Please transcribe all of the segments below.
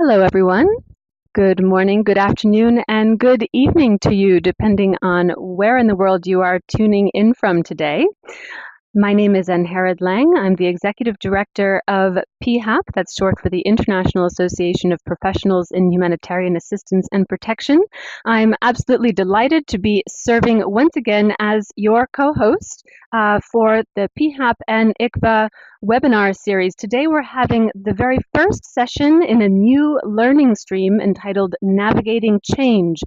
Hello, everyone. Good morning, good afternoon, and good evening to you, depending on where in the world you are tuning in from today. My name is Anherad Lang. I'm the Executive Director of PHAP, that's short for the International Association of Professionals in Humanitarian Assistance and Protection. I'm absolutely delighted to be serving once again as your co-host for the PHAP and ICVA webinar series. Today we're having the very first session in a new learning stream entitled Navigating Change.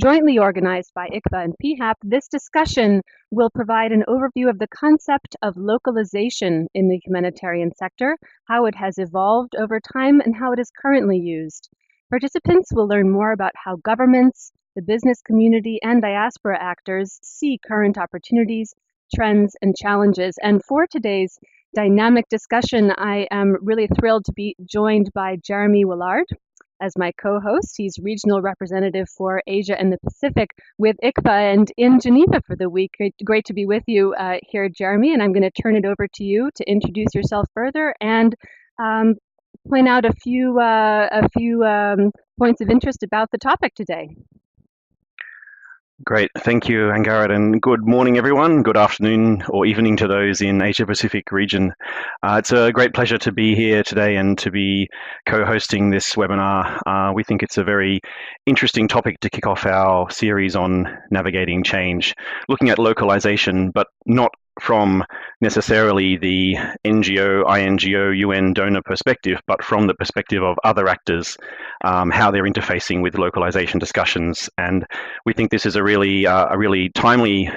Jointly organized by ICVA and PHAP, this discussion will provide an overview of the concept of localization in the humanitarian sector, how it has evolved over time, and how it is currently used. Participants will learn more about how governments, the business community, and diaspora actors see current opportunities, trends, and challenges. And for today's dynamic discussion, I am really thrilled to be joined by Jeremy Willard as my co-host. He's regional representative for Asia and the Pacific with ICVA and in Geneva for the week. Great to be with you here, Jeremy, and I'm going to turn it over to you to introduce yourself further and point out a few points of interest about the topic today. Great, thank you, Angarad, and good morning, everyone. Good afternoon or evening to those in Asia Pacific region. It's a great pleasure to be here today and to be co-hosting this webinar. We think it's a very interesting topic to kick off our series on navigating change, looking at localization, but not from necessarily the NGO, INGO, UN donor perspective, but from the perspective of other actors, how they're interfacing with localization discussions. And we think this is a really timely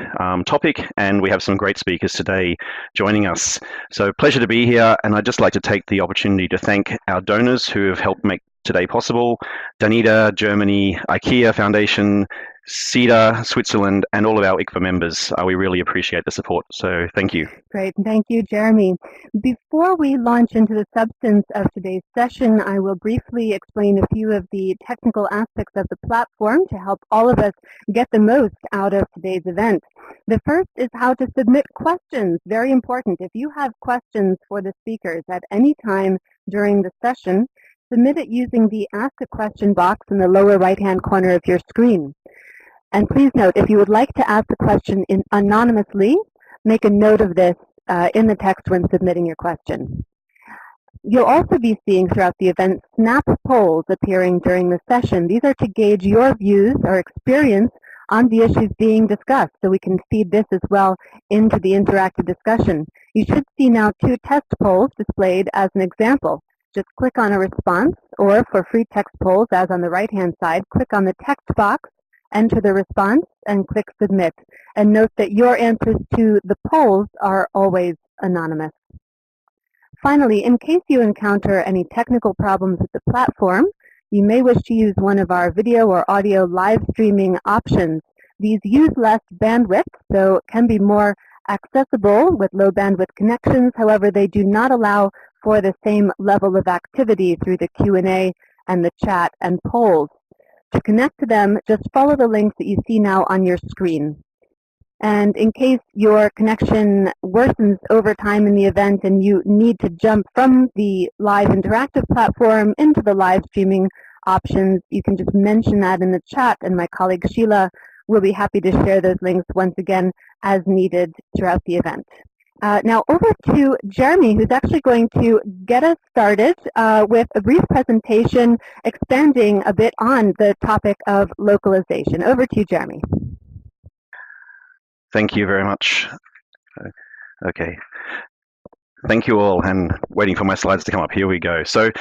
topic, and we have some great speakers today joining us. So pleasure to be here, and I'd just like to take the opportunity to thank our donors who have helped make today possible: Danida, Germany, IKEA Foundation, CEDA, Switzerland, and all of our ICVA members. We really appreciate the support, so thank you. Great, thank you, Jeremy. Before we launch into the substance of today's session, I will briefly explain a few of the technical aspects of the platform to help all of us get the most out of today's event. The first is how to submit questions. Very important. If you have questions for the speakers at any time during the session, submit it using the Ask a Question box in the lower right-hand corner of your screen. And please note, if you would like to ask the question anonymously, make a note of this in the text when submitting your question. You'll also be seeing throughout the event snap polls appearing during the session. These are to gauge your views or experience on the issues being discussed, so we can feed this as well into the interactive discussion. You should see now 2 test polls displayed as an example. Just click on a response, or for free text polls, as on the right-hand side, click on the text box, enter the response, and click Submit. And note that your answers to the polls are always anonymous. Finally, in case you encounter any technical problems with the platform, you may wish to use one of our video or audio live streaming options. These use less bandwidth, so can be more accessible with low bandwidth connections. However, they do not allow for the same level of activity through the Q&A and the chat and polls. To connect to them, just follow the links that you see now on your screen. And in case your connection worsens over time in the event and you need to jump from the live interactive platform into the live streaming options, you can just mention that in the chat, and my colleague Sheila will be happy to share those links once again as needed throughout the event. Now over to Jeremy, who's actually going to get us started with a brief presentation expanding a bit on the topic of localization. Over to you, Jeremy. Thank you very much. Okay. Thank you all, and waiting for my slides to come up. Here we go. So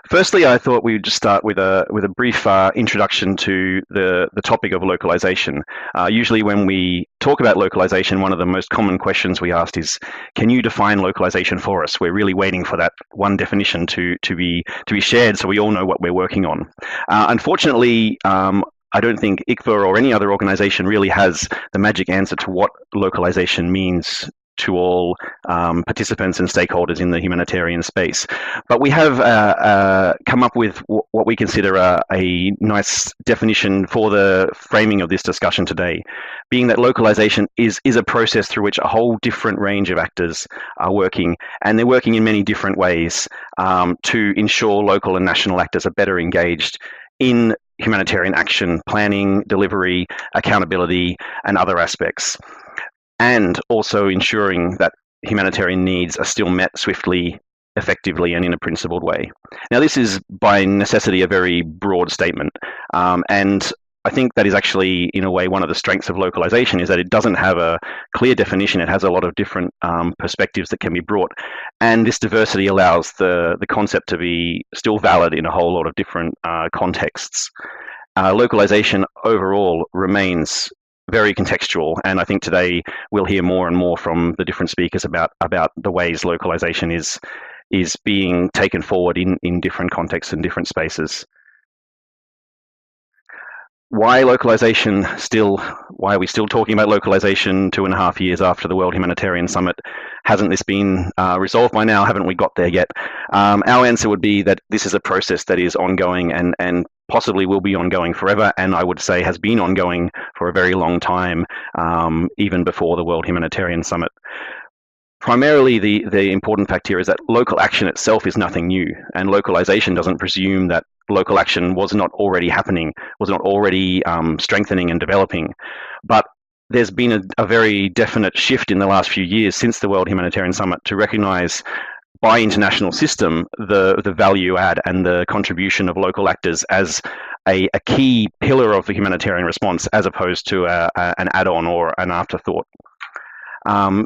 firstly, I thought we would just start with a brief introduction to the topic of localization. Usually when we talk about localization, one of the most common questions we asked is, can you define localization for us? We're really waiting for that one definition to be shared so we all know what we're working on. Unfortunately, I don't think ICVA or any other organization really has the magic answer to what localization means to all participants and stakeholders in the humanitarian space. But we have come up with what we consider a nice definition for the framing of this discussion today, being that localization is a process through which a whole different range of actors are working, and they're working in many different ways to ensure local and national actors are better engaged in humanitarian action, planning, delivery, accountability, and other aspects, and also ensuring that humanitarian needs are still met swiftly, effectively, and in a principled way. Now, this is by necessity a very broad statement, and I think that is actually, in a way, one of the strengths of localization, is that it doesn't have a clear definition. It has a lot of different perspectives that can be brought, and this diversity allows the concept to be still valid in a whole lot of different contexts. Localization overall remains very contextual, and I think today we'll hear more and more from the different speakers about the ways localization is being taken forward in different contexts and different spaces. Why localization still? Why are we still talking about localization 2.5 years after the World Humanitarian Summit? Hasn't this been resolved by now? Haven't we got there yet? Our answer would be that this is a process that is ongoing and possibly will be ongoing forever, and I would say has been ongoing for a very long time, even before the World Humanitarian Summit. Primarily, the important fact here is that local action itself is nothing new, and localization doesn't presume that local action was not already happening, was not already strengthening and developing. But there's been a very definite shift in the last few years since the World Humanitarian Summit to recognize by international system the value add and the contribution of local actors as a key pillar of the humanitarian response, as opposed to an add-on or an afterthought.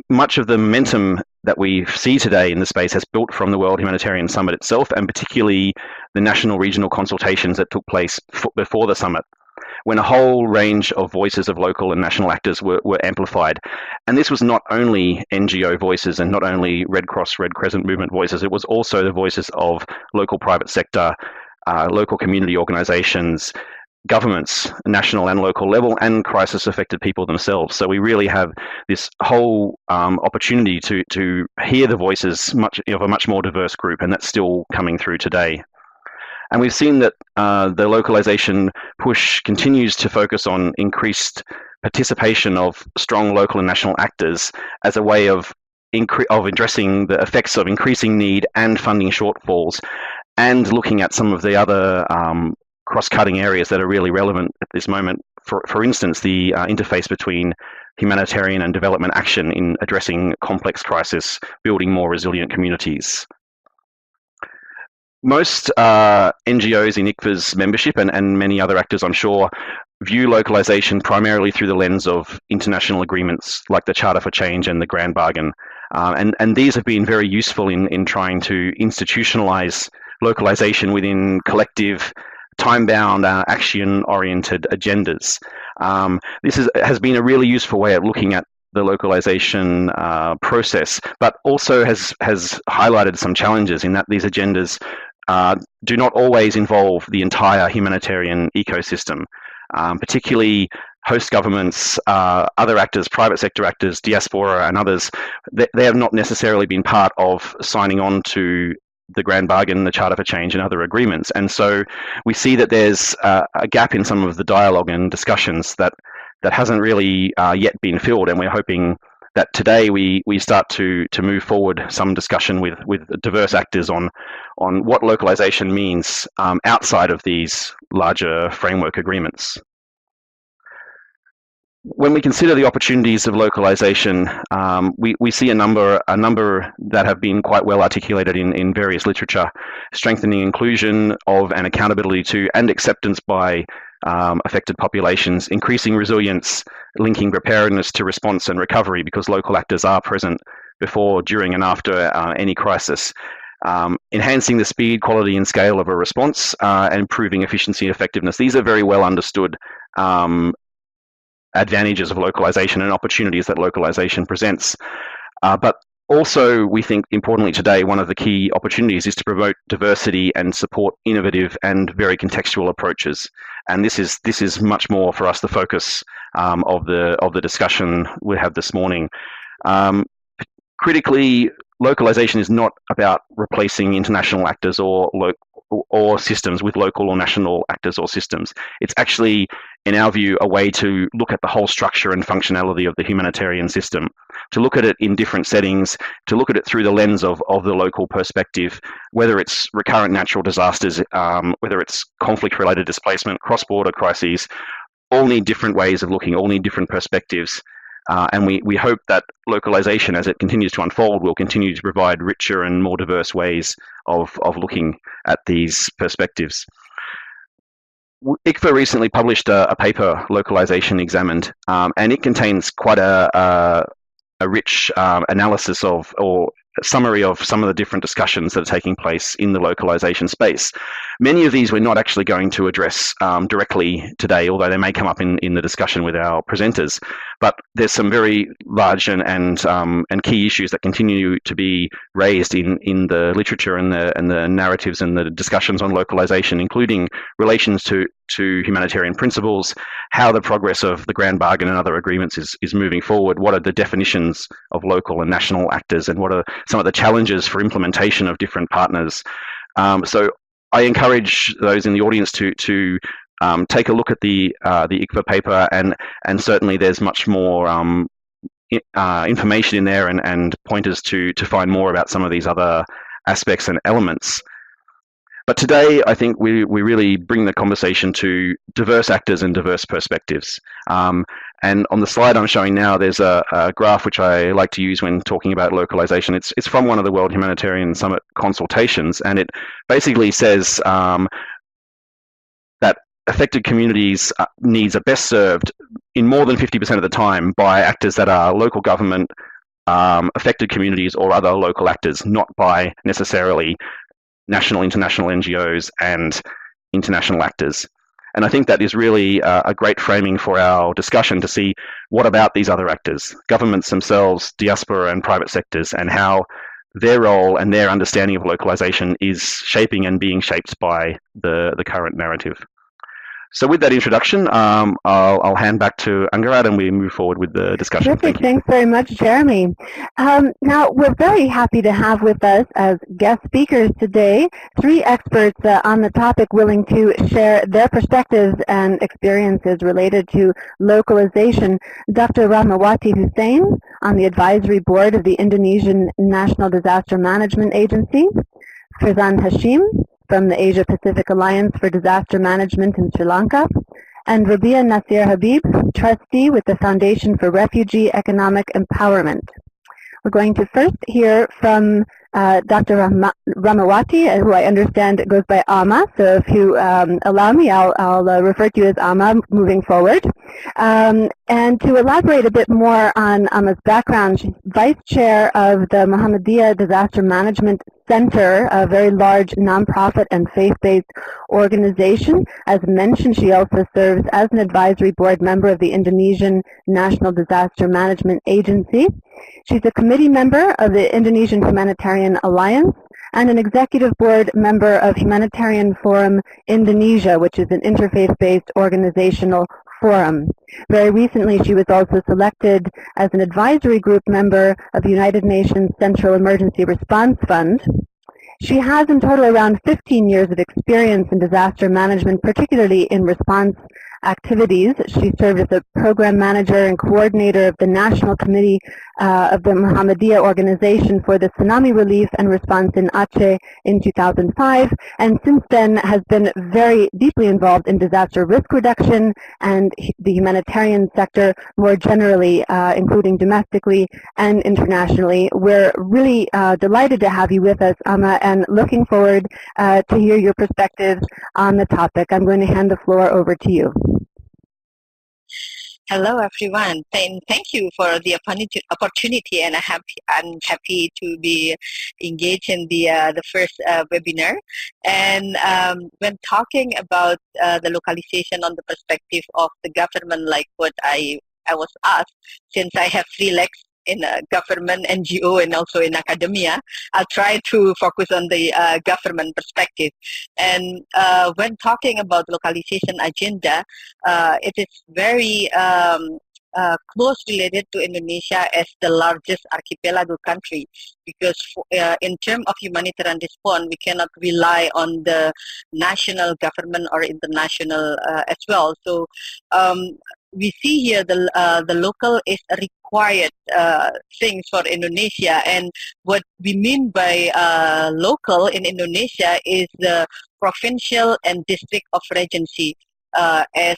Much of the momentum that we see today in the space has built from the World Humanitarian Summit itself, and particularly the national regional consultations that took place before the summit, when a whole range of voices of local and national actors were amplified. And this was not only NGO voices and not only Red Cross, Red Crescent movement voices, it was also the voices of local private sector, local community organizations, governments, national and local level, and crisis-affected people themselves. So we really have this whole opportunity to hear the voices of a much more diverse group, and that's still coming through today. And we've seen that the localization push continues to focus on increased participation of strong local and national actors as a way of addressing the effects of increasing need and funding shortfalls, and looking at some of the other cross-cutting areas that are really relevant at this moment. For instance, the interface between humanitarian and development action in addressing complex crisis, building more resilient communities. Most NGOs in ICVA's membership and many other actors, I'm sure, view localization primarily through the lens of international agreements like the Charter for Change and the Grand Bargain. And these have been very useful in trying to institutionalize localization within collective, time-bound, action-oriented agendas. This has been a really useful way of looking at the localization process, but also has highlighted some challenges in that these agendas do not always involve the entire humanitarian ecosystem, particularly host governments, other actors, private sector actors, diaspora and others. They have not necessarily been part of signing on to the Grand Bargain, the Charter for Change and other agreements. And so we see that there's a gap in some of the dialogue and discussions that hasn't really yet been filled, and we're hoping that today we start to move forward some discussion with diverse actors on what localization means outside of these larger framework agreements. When we consider the opportunities of localization, we see a number that have been quite well articulated in various literature: strengthening inclusion of and accountability to and acceptance by affected populations, increasing resilience, linking preparedness to response and recovery, because local actors are present before, during and after any crisis, enhancing the speed, quality and scale of a response, and improving efficiency and effectiveness. These are very well understood advantages of localization and opportunities that localization presents. But also, we think importantly today, one of the key opportunities is to promote diversity and support innovative and very contextual approaches. And this is much more for us the focus of the discussion we have this morning. critically, localization is not about replacing international actors or systems with local or national actors or systems. It's actually, in our view, a way to look at the whole structure and functionality of the humanitarian system, to look at it in different settings, to look at it through the lens of the local perspective, whether it's recurrent natural disasters, whether it's conflict-related displacement, cross-border crises, all need different ways of looking, all need different perspectives. And we hope that localization, as it continues to unfold, will continue to provide richer and more diverse ways of looking at these perspectives. ICVA recently published a paper, Localization Examined, and it contains quite a rich analysis of, or summary of, some of the different discussions that are taking place in the localization space. Many of these we're not actually going to address directly today, although they may come up in the discussion with our presenters. But there's some very large and key issues that continue to be raised in the literature and the narratives and the discussions on localization, including relations to humanitarian principles, how the progress of the Grand Bargain and other agreements is moving forward, what are the definitions of local and national actors, and what are some of the challenges for implementation of different partners. So I encourage those in the audience to take a look at the ICVA paper, and certainly there's much more information in there and pointers to find more about some of these other aspects and elements. But today, I think we really bring the conversation to diverse actors and diverse perspectives. And on the slide I'm showing now, there's a graph which I like to use when talking about localization. It's from one of the World Humanitarian Summit consultations, and it basically says that affected communities' needs are best served in more than 50% of the time by actors that are local government, affected communities, or other local actors, not by necessarily national, international NGOs and international actors. And I think that is really a great framing for our discussion, to see what about these other actors, governments themselves, diaspora and private sectors, and how their role and their understanding of localization is shaping and being shaped by the current narrative. So with that introduction, I'll hand back to Angarad and we move forward with the discussion. Terrific. Thanks very much, Jeremy. Now, we're very happy to have with us as guest speakers today 3 experts on the topic willing to share their perspectives and experiences related to localization. Dr. Rahmawati Husein on the advisory board of the Indonesian National Disaster Management Agency, Firzan Hashim from the Asia Pacific Alliance for Disaster Management in Sri Lanka, and Rabia Nasir-Habeeb, trustee with the Foundation for Refugee Economic Empowerment. We're going to first hear from Dr. Rahmawati, who I understand goes by Ama. So if you allow me, I'll refer to you as Ama moving forward. And to elaborate a bit more on Ama's background, she's vice chair of the Muhammadiyah Disaster Management Center, a very large nonprofit and faith-based organization. As mentioned, she also serves as an advisory board member of the Indonesian National Disaster Management Agency. She's a committee member of the Indonesian Humanitarian Alliance and an executive board member of Humanitarian Forum Indonesia, which is an interfaith-based organizational forum. Very recently, she was also selected as an advisory group member of the United Nations Central Emergency Response Fund. She has in total around 15 years of experience in disaster management, particularly in response activities. She served as a program manager and coordinator of the National Committee of the Muhammadiyah Organization for the Tsunami Relief and Response in Aceh in 2005, and since then has been very deeply involved in disaster risk reduction and the humanitarian sector more generally, including domestically and internationally. We're really delighted to have you with us, Ama, and looking forward to hear your perspectives on the topic. I'm going to hand the floor over to you. Hello, everyone. Thank you for the opportunity, and I'm happy to be engaged in the first webinar. And when talking about the localization on the perspective of the government, like what I was asked, since I have 3 legs in government, NGO, and also in academia, I'll try to focus on the government perspective. And when talking about localization agenda, it is very close related to Indonesia as the largest archipelago country, because in terms of humanitarian response, we cannot rely on the national government or international as well. So we see here the local is a required things for Indonesia, and what we mean by local in Indonesia is the provincial and district of regency, as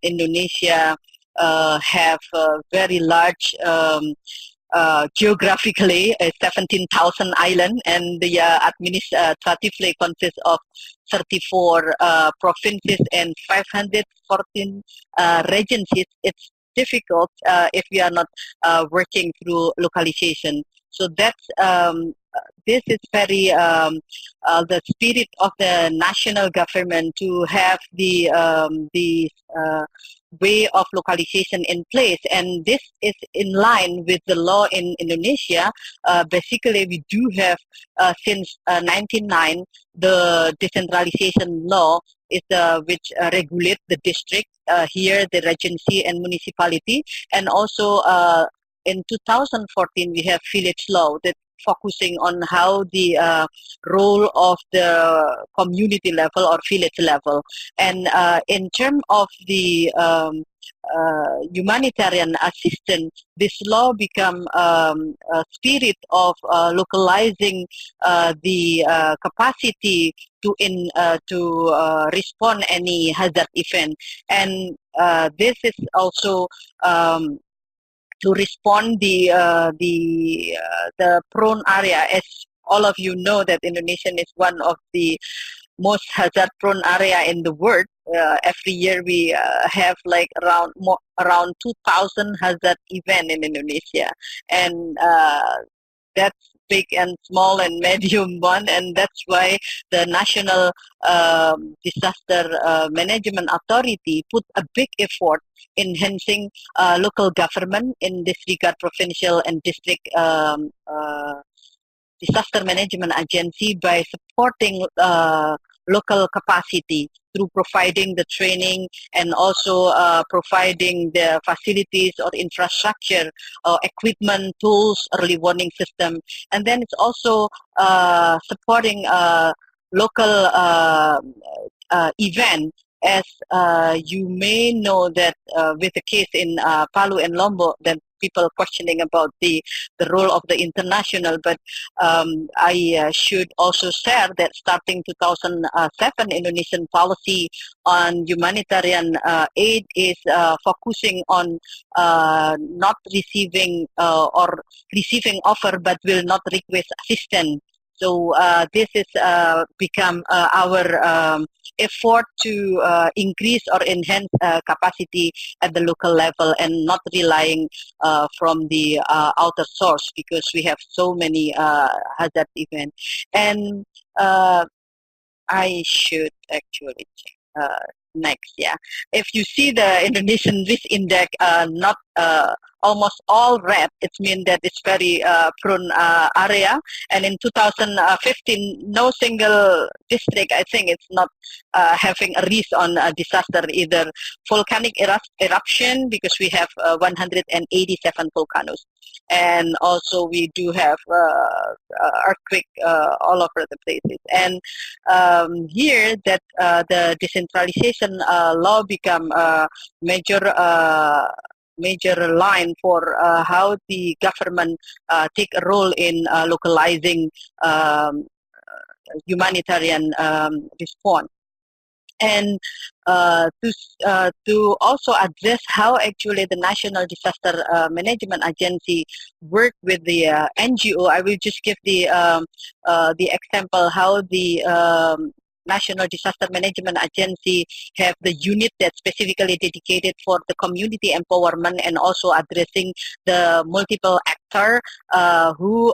Indonesia have a very large geographically 17,000 islands, and the administratively consists of 34 provinces and 514 regencies. It's difficult if we are not working through localization. So that's this is very the spirit of the national government to have the way of localization in place, and this is in line with the law in Indonesia. Basically, we do have since 1909 the decentralization law is which regulate the district, here the regency and municipality, and also in 2014 we have village law that focusing on how the role of the community level or village level. And in terms of the humanitarian assistance, this law become a spirit of localizing the capacity to respond any hazard event, and this is also to respond the prone area. As all of you know, that Indonesia is one of the most hazard prone area in the world. Every year we have like around 2,000 hazard event in Indonesia, and that's big and small and medium one, and that's why the National Disaster Management Authority put a big effort enhancing local government in this regard, provincial and district disaster management agency, by supporting local capacity through providing the training and also providing the facilities or infrastructure, equipment, tools, early warning system. And then it's also supporting local event. As you may know that with the case in Palu and Lombok, that people questioning about the role of the international, but I should also share that starting 2007, Indonesian policy on humanitarian aid is focusing on not receiving or receiving offer but will not request assistance. So this is become our effort to increase or enhance capacity at the local level and not relying from the outer source, because we have so many hazard events. And I should actually check next. Yeah, if you see the Indonesian risk index, not almost all red, it means that it's very prone area. And in 2015, no single district, I think, it's not having a risk on a disaster, either volcanic eruption, because we have 187 volcanoes. And also we do have earthquake all over the places. And here that the decentralization law become a major line for how the government take a role in localizing humanitarian response. And to also address how actually the National Disaster Management Agency work with the NGO, I will just give the example how the National Disaster Management Agency have the unit that's specifically dedicated for the community empowerment and also addressing the multiple actors who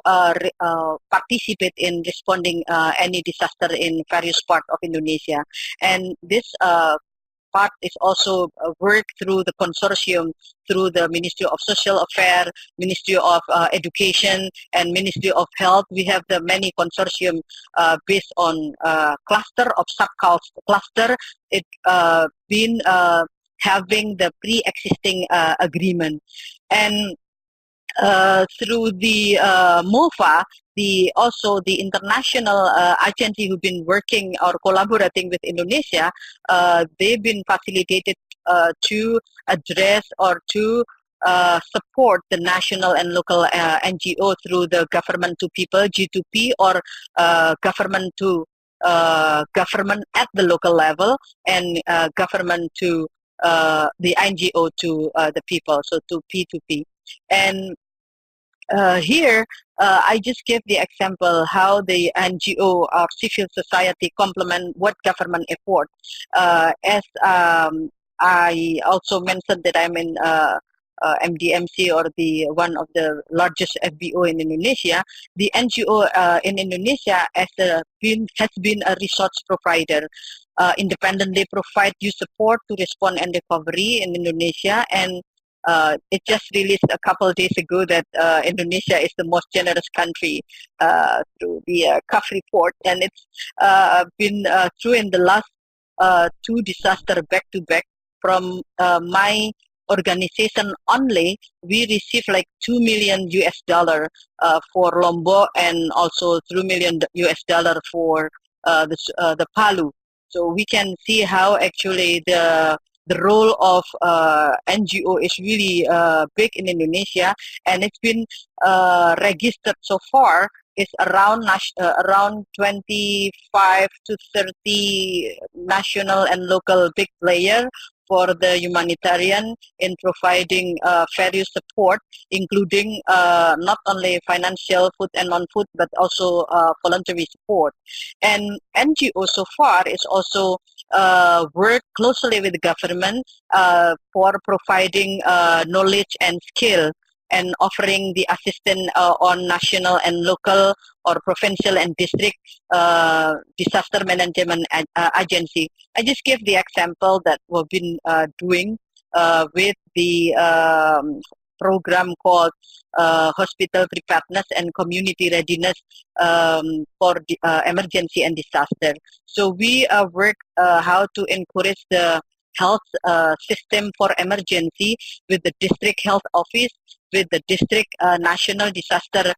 participate in responding any disaster in various parts of Indonesia. And this part is also worked through the consortium, through the Ministry of Social Affairs, Ministry of Education, and Ministry of Health. We have the many consortium based on cluster of sub-cluster. It been having the pre-existing agreement. And through the MOFA, also the international agency who've been working or collaborating with Indonesia, they've been facilitated to address or to support the national and local NGO through the government to people G2P or government to government at the local level and government to the NGO to the people, so to P2P. And here, I just give the example how the NGO or civil society complement what government effort. As I also mentioned that I'm in MDMC or the one of the largest FBO in Indonesia. The NGO in Indonesia has been a resource provider. Independently provide you support to respond and recovery in Indonesia, and it just released a couple of days ago that Indonesia is the most generous country through the CAF report, and it's been true in the last two disasters back to back. From my organization only, we received like $2 million for Lombok and also $3 million for the Palu. So we can see how actually the role of NGO is really big in Indonesia, and it's been registered so far is around 25 to 30 national and local big players for the humanitarian in providing various support, including not only financial, food and non-food, but also voluntary support. And NGO so far is also work closely with the government for providing knowledge and skill and offering the assistance on national and local or provincial and district disaster management agency. I just give the example that we've been doing with the program called Hospital Preparedness and Community Readiness for Emergency and Disaster. So we work how to encourage the health system for emergency with the district health office, with the district national disaster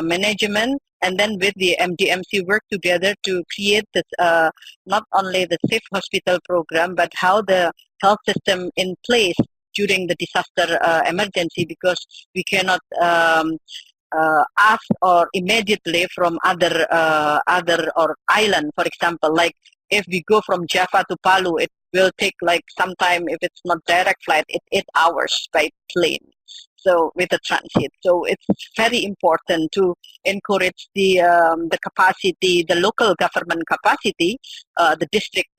management, and then with the MDMC work together to create this, not only the safe hospital program, but how the health system in place during the disaster emergency, because we cannot ask or immediately from other or island. For example, like if we go from Java to Palu, it will take like sometime, if it's not direct flight, it's 8 hours by plane. So with the transit, so it's very important to encourage the capacity, the local government capacity, the district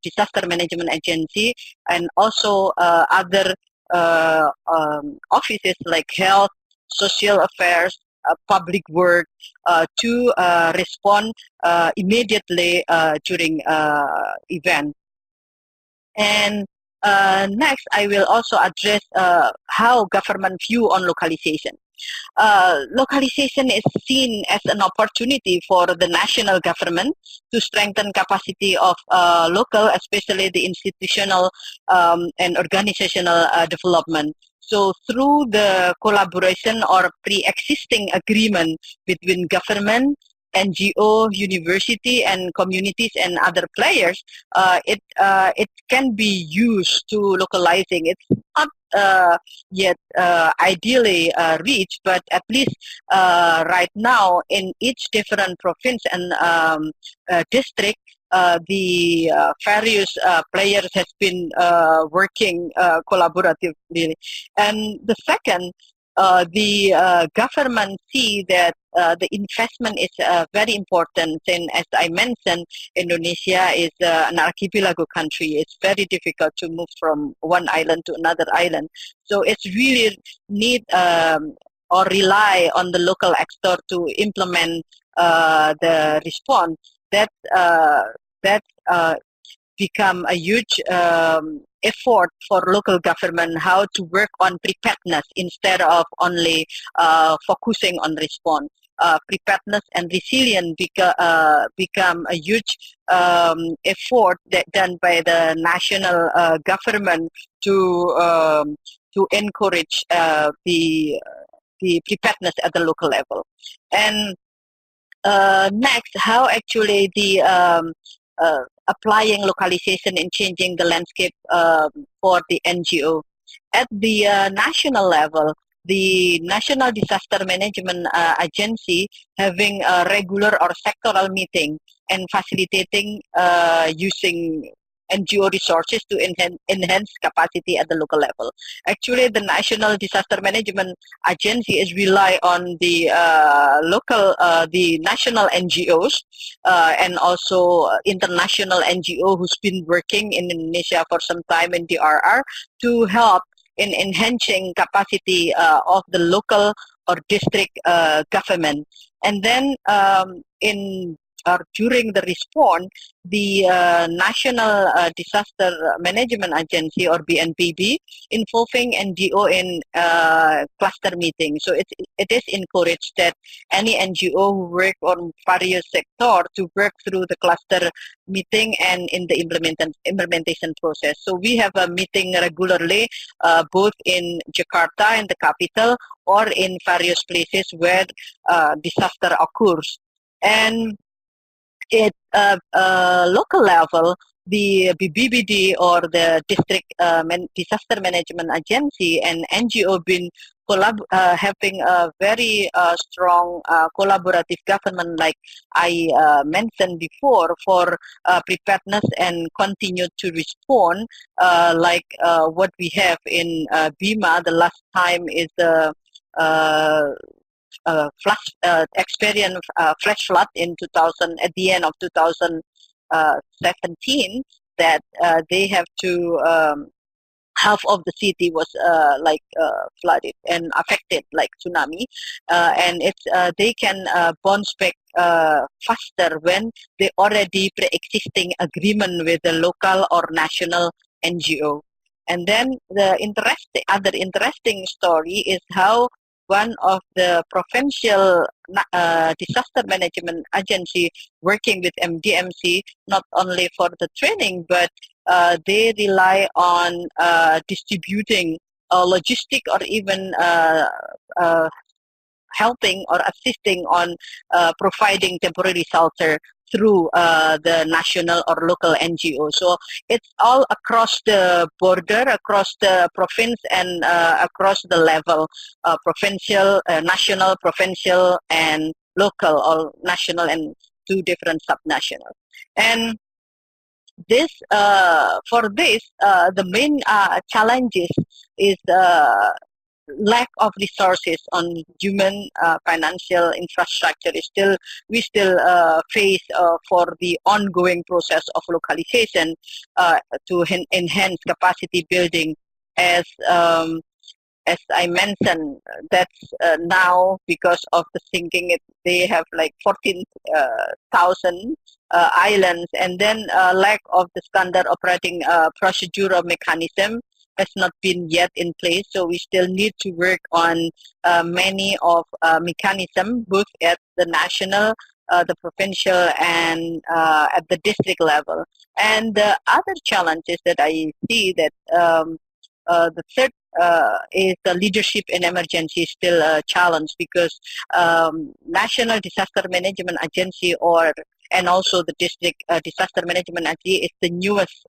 disaster management agency, and also other offices like health, social affairs, public work to respond immediately during event. And next, I will also address how government view on localization. Localization is seen as an opportunity for the national government to strengthen capacity of local, especially the institutional and organizational development. So through the collaboration or pre-existing agreement between government, NGO, university, and communities and other players, it can be used to localizing. It's not yet ideally reached, but at least right now in each different province and district, the various players has been working collaboratively. And the second, the government see that the investment is very important. And as I mentioned, Indonesia is an archipelago country. It's very difficult to move from one island to another island. So it's really need or rely on the local actor to implement the response. That become a huge effort for local government how to work on preparedness instead of only focusing on response. preparedness and resilience become a huge effort that done by the national government to encourage the preparedness at the local level. And next, how actually the applying localization and changing the landscape for the NGO. At the national level, the National Disaster Management Agency having a regular or sectoral meeting and facilitating using NGO resources to enhance capacity at the local level. Actually, the National Disaster Management Agency is rely on the the national NGOs and also international NGO who's been working in Indonesia for some time in DRR to help in enhancing capacity of the local or district government. And then in during the response, the National Disaster Management Agency or BNPB involving NGO in cluster meetings. So it is encouraged that any NGO who work on various sectors to work through the cluster meeting and in the implementation process. So we have a meeting regularly both in Jakarta, in the capital, or in various places where disaster occurs. And at local level, the BBBD or the District Disaster Management Agency and NGO been having a very strong collaborative government, like I mentioned before, for preparedness and continue to respond, like what we have in Bima. The last time is the experience flash flood in 2000 at the end of 2017 that they have to half of the city was flooded and affected like tsunami, and it's they can bounce back faster when they already pre-existing agreement with the local or national NGO. And then the other interesting story is how one of the provincial disaster management agency working with MDMC, not only for the training, but they rely on distributing logistic or even helping or assisting on providing temporary shelter through the national or local NGO. So it's all across the border, across the province, and across the level, provincial, national, provincial, and local, or national and two different subnational. And this, for this, the main challenges is lack of resources on human financial infrastructure is we still face for the ongoing process of localization to enhance capacity building. As I mentioned, that's now because of the sinking, they have like 14,000 islands, and then lack of the standard operating procedural mechanism has not been yet in place. So we still need to work on many of mechanism, both at the national, the provincial, and at the district level. And the other challenges that I see that the third is the leadership in emergency is still a challenge, because National Disaster Management Agency and also the district disaster management agency is the newest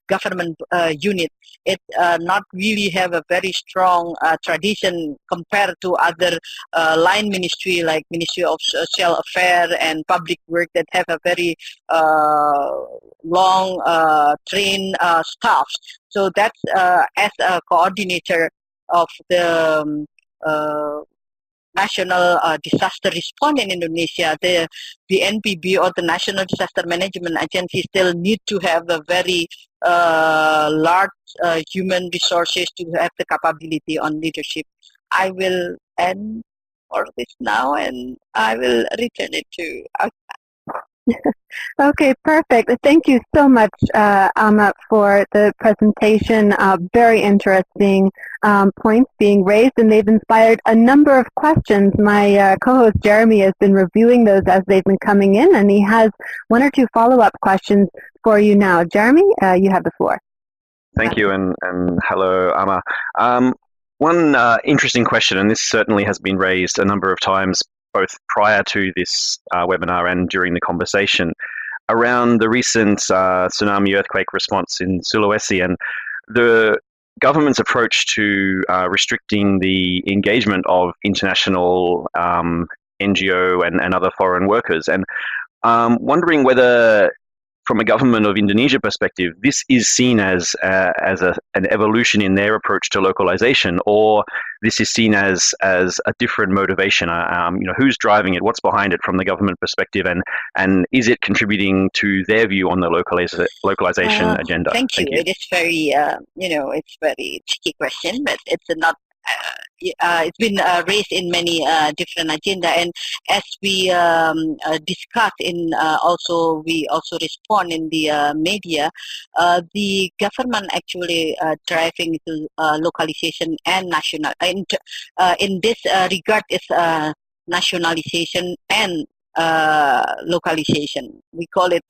government unit. It not really have a very strong tradition compared to other line ministry like Ministry of Social Affairs and Public Work that have a very long trained staff. So that's as a coordinator of the national disaster response in Indonesia, the BNPB or the National Disaster Management Agency still need to have a very large human resources to have the capability on leadership. I will end for this now, and I will return it to Okay, perfect. Thank you so much, Amma, for the presentation. Very interesting points being raised, and they've inspired a number of questions. My co-host Jeremy has been reviewing those as they've been coming in, and he has one or two follow-up questions for you now. Jeremy, you have the floor. Thank you, and hello, Amma. One interesting question, and this certainly has been raised a number of times, both prior to this webinar and during the conversation, around the recent tsunami earthquake response in Sulawesi and the government's approach to restricting the engagement of international NGO and other foreign workers. And wondering whether, from a government of Indonesia perspective, this is seen as an evolution in their approach to localization, or this is seen as a different motivation. Who's driving it? What's behind it from the government perspective, and is it contributing to their view on the localization agenda? Thank you. It is very, it's very tricky question, but it's not. It's been raised in many different agenda, and as we discuss in we also respond in the media. The government actually driving to localization and national. In this regard, is nationalization and localization. We call it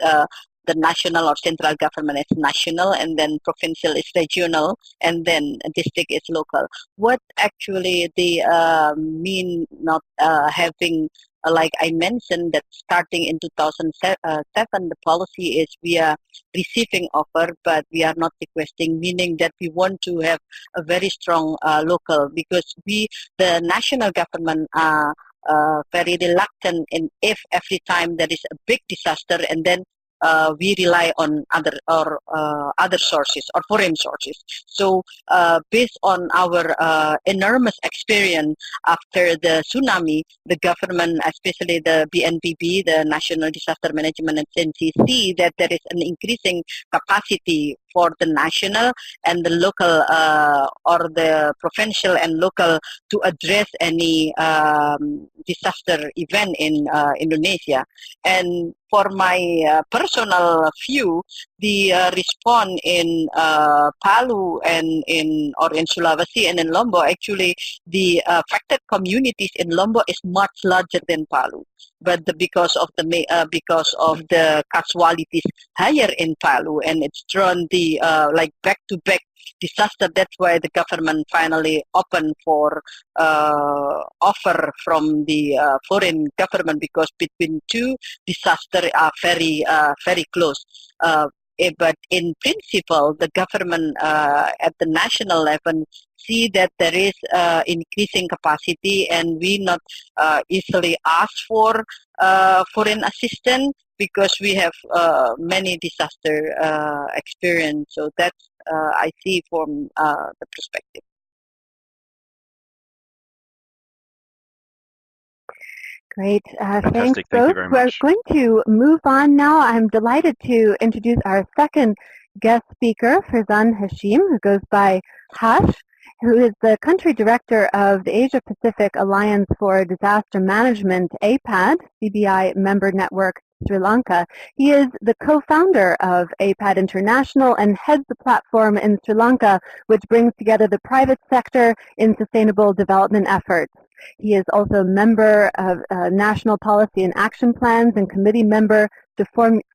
the national or central government is national, and then provincial is regional, and then district is local. What actually they mean not having, like I mentioned, that starting in 2007, the policy is we are receiving offer, but we are not requesting, meaning that we want to have a very strong local, because the national government are very reluctant, and if every time there is a big disaster, and then we rely on other sources or foreign sources. So based on our enormous experience after the tsunami, the government, especially the BNPB, the National Disaster Management and NCC, that there is an increasing capacity for the national and the local or the provincial and local to address any disaster event in Indonesia. And for my personal view, the response in Palu and in Sulawesi and in Lombok, actually the affected communities in Lombok is much larger than Palu, but because of the casualties higher in Palu, and it's drawn the like back-to-back disaster. That's why the government finally opened for offer from the foreign government, because between two disasters are very close. But in principle, the government at the national level see that there is increasing capacity, and we not easily ask for foreign assistance, because we have many disaster experience. So that's I see from the perspective. Great. Thanks, Thank you very much. We're going to move on now. I'm delighted to introduce our second guest speaker, Firzan Hashim, who goes by Hash, who is the country director of the Asia Pacific Alliance for Disaster Management, APAD, CBI member network, Sri Lanka. He is the co-founder of APAD International and heads the platform in Sri Lanka, which brings together the private sector in sustainable development efforts. He is also a member of national policy and action plans and committee member to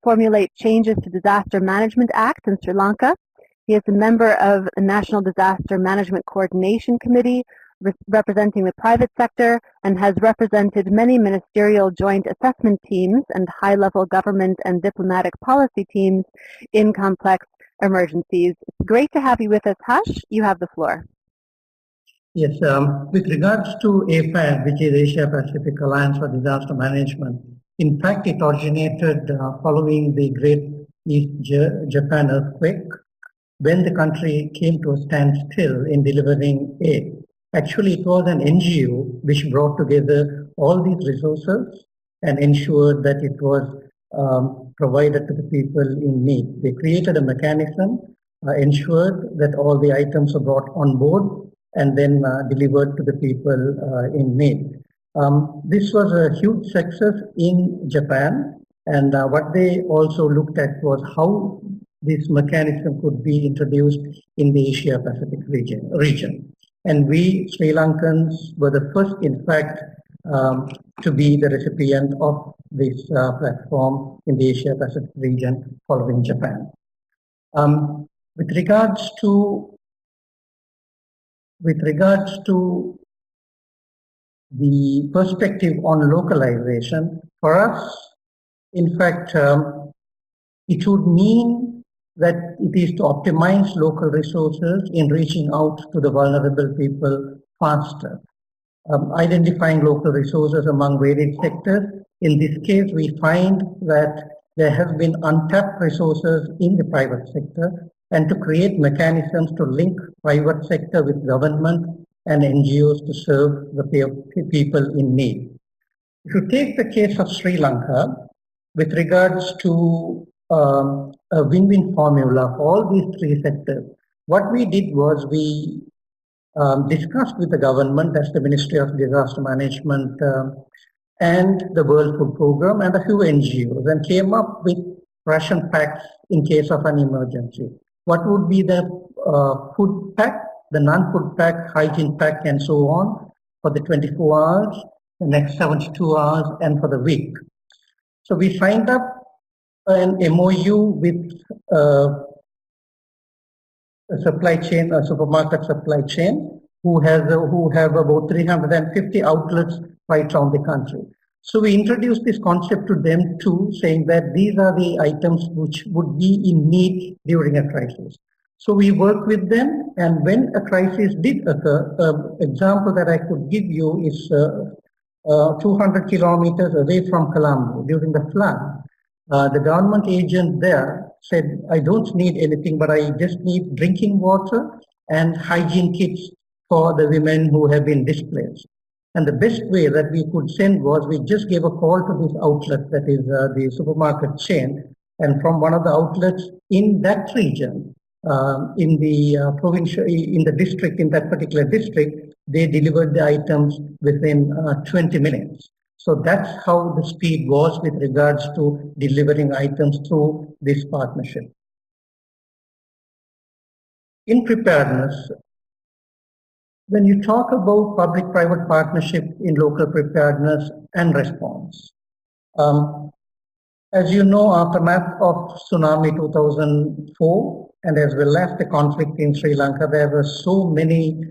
formulate changes to Disaster Management Act in Sri Lanka. He is a member of the National Disaster Management Coordination Committee, representing the private sector, and has represented many ministerial joint assessment teams and high-level government and diplomatic policy teams in complex emergencies. It's great to have you with us, Hash. You have the floor. Yes, with regards to APAD, which is Asia Pacific Alliance for Disaster Management, in fact, it originated following the Great East Japan earthquake, when the country came to a standstill in delivering aid. Actually, it was an NGO which brought together all these resources and ensured that it was provided to the people in need. They created a mechanism, ensured that all the items were brought on board and then delivered to the people in need. This was a huge success in Japan, And what they also looked at was how this mechanism could be introduced in the Asia Pacific region. And we Sri Lankans were the first, in fact, to be the recipient of this platform in the Asia Pacific region following Japan. With regards to the perspective on localization, for us, in fact, it would mean that it is to optimize local resources in reaching out to the vulnerable people faster. Identifying local resources among varied sectors. In this case, we find that there have been untapped resources in the private sector, and to create mechanisms to link private sector with government and NGOs to serve the people in need. If you take the case of Sri Lanka, with regards to a win-win formula for all these three sectors, what we did was we discussed with the government, that's the Ministry of Disaster Management and the World Food Programme and a few NGOs, and came up with ration packs in case of an emergency. What would be the food pack, the non-food pack, hygiene pack, and so on for the 24 hours, the next 72 hours, and for the week. So we signed up an MOU with a supply chain, a supermarket supply chain, who have about 350 outlets right around the country. So we introduced this concept to them too, saying that these are the items which would be in need during a crisis. So we worked with them, and when a crisis did occur, example that I could give you is 200 kilometers away from Colombo during the flood. The government agent there said, I don't need anything, but I just need drinking water and hygiene kits for the women who have been displaced. And the best way that we could send was we just gave a call to this outlet, that is the supermarket chain, and from one of the outlets in that region, in the provincial, in the district, in that particular district, they delivered the items within 20 minutes. So that's how the speed was with regards to delivering items through this partnership. In preparedness, when you talk about public-private partnership in local preparedness and response, as you know, aftermath of tsunami 2004, and as well as the conflict in Sri Lanka, there were so many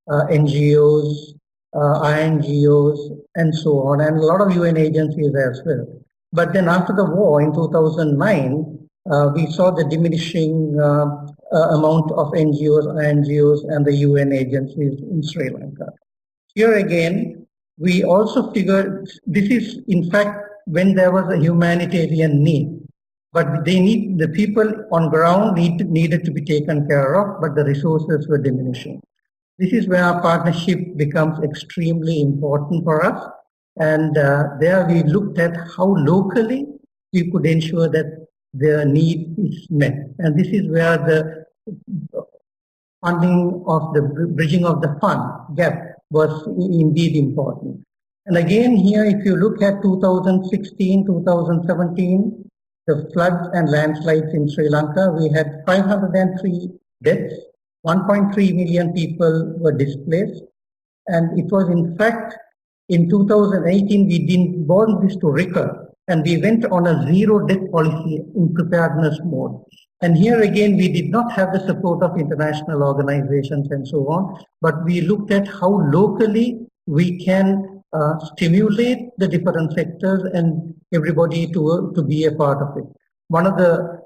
NGOs, INGOs, and so on, and a lot of UN agencies as well. But then after the war in 2009, we saw the diminishing amount of NGOs, INGOs, and the UN agencies in Sri Lanka. Here again, we also figured this is in fact when there was a humanitarian need, but the people on ground needed to be taken care of, but the resources were diminishing. This is where our partnership becomes extremely important for us, and there we looked at how locally we could ensure that their need is met. And this is where the funding of the bridging of the fund gap was indeed important. And again here, if you look at 2016, 2017, the floods and landslides in Sri Lanka, we had 503 deaths, 1.3 million people were displaced. And it was in fact, in 2018, we didn't want this to recur. And we went on a zero death policy in preparedness mode. And here again, we did not have the support of international organizations and so on, but we looked at how locally we can stimulate the different sectors and everybody to be a part of it. One of the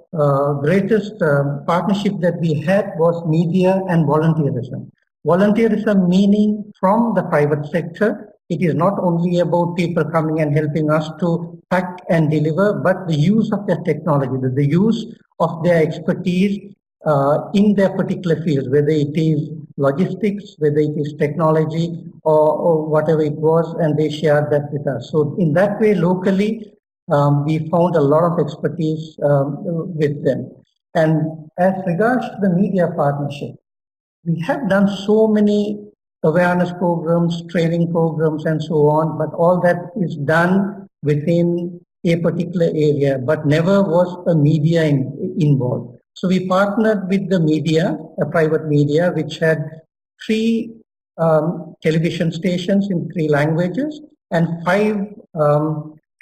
greatest partnership that we had was media and volunteerism. Volunteerism meaning from the private sector. It is not only about people coming and helping us to pack and deliver, but the use of their technology, the use of their expertise in their particular fields, whether it is logistics, whether it is technology or whatever it was, and they shared that with us. So in that way, locally, we found a lot of expertise with them. And as regards to the media partnership, we have done so many awareness programs, training programs, and so on, but all that is done within a particular area, but never was a media involved. So we partnered with the media, a private media, which had 3 television stations in 3 languages and 5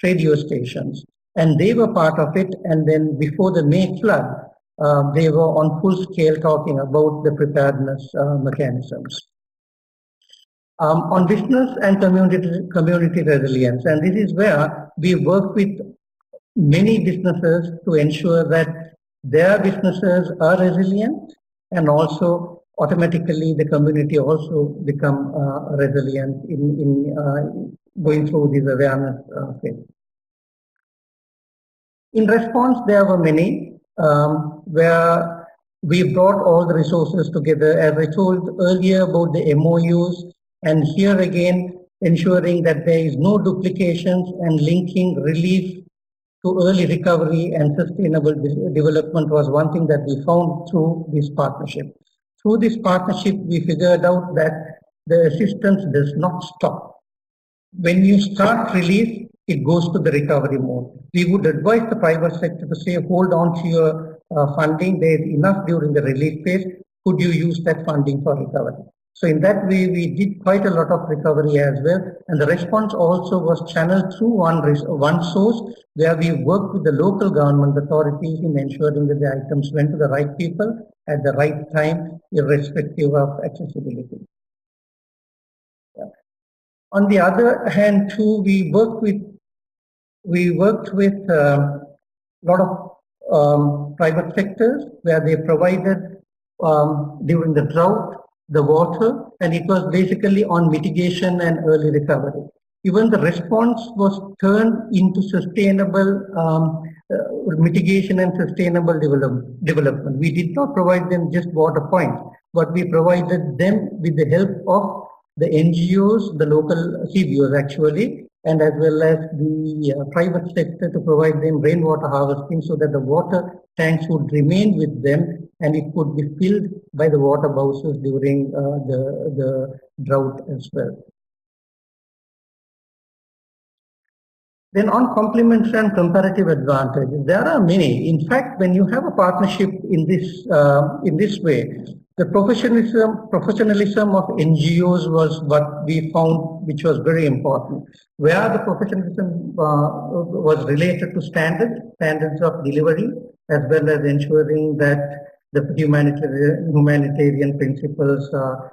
radio stations. And they were part of it. And then before the May flood, they were on full scale talking about the preparedness mechanisms. On business and community resilience. And this is where we work with many businesses to ensure that their businesses are resilient, and also automatically the community also become resilient in going through this awareness phase. In response, there were many where we brought all the resources together, as I told earlier about the MOUs, and here again ensuring that there is no duplications and linking relief to early recovery and sustainable development was one thing that we found through this partnership. Through this partnership, we figured out that the assistance does not stop. When you start relief, it goes to the recovery mode. We would advise the private sector to say, hold on to your funding. There is enough during the relief phase. Could you use that funding for recovery? So in that way, we did quite a lot of recovery as well. And the response also was channeled through one source, where we worked with the local government authorities in ensuring that the items went to the right people at the right time, irrespective of accessibility. Yeah. On the other hand, too, we worked with a lot of private sectors where they provided during the drought the water, and it was basically on mitigation and early recovery. Even the response was turned into sustainable mitigation and sustainable development. We did not provide them just water points, but we provided them with the help of the NGOs, the local CBOs actually, and as well as the private sector to provide them rainwater harvesting so that the water tanks would remain with them and it could be filled by the water bowsers during the drought as well. Then on complementary and comparative advantages, there are many. In fact, when you have a partnership in this way, the professionalism of NGOs was what we found, which was very important. Where the professionalism was related to standards of delivery, as well as ensuring that the humanitarian principles are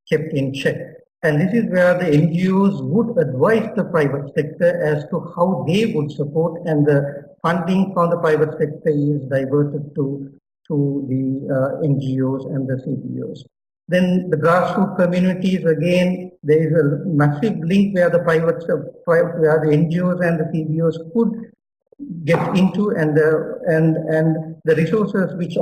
kept in check. And this is where the NGOs would advise the private sector as to how they would support, and the funding from the private sector is diverted to the NGOs and the CBOs. Then the grassroots communities, again, there is a massive link where the where the NGOs and the CBOs could get into, and the resources which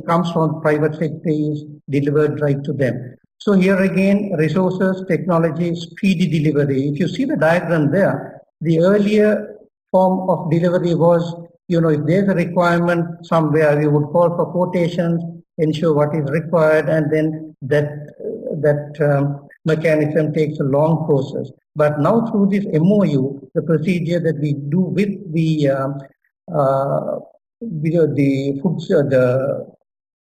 comes from private sector is delivered right to them. So here again, resources, technology, speedy delivery. If you see the diagram there, the earlier form of delivery was, if there's a requirement somewhere, we would call for quotations, ensure what is required, and then that mechanism takes a long process. But now through this MOU, the procedure that we do with the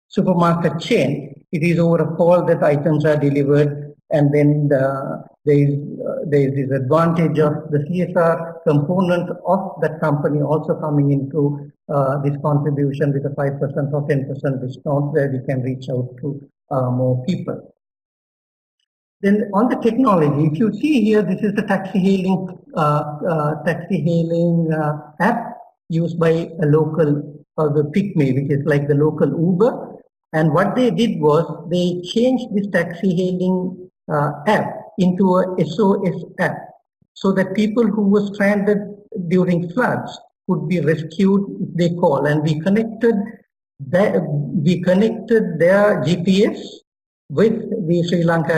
supermarket chain, it is over a call that items are delivered, and then there is this advantage of the CSR component of that company also coming into this contribution with a 5% or 10% discount, where we can reach out to more people. Then on the technology, if you see here, this is the taxi hailing app used by a local, or the PICME, which is like the local Uber. And what they did was they changed this taxi hailing app into a SOS app, so that people who were stranded during floods could be rescued if they call. And we connected their GPS with the Sri Lanka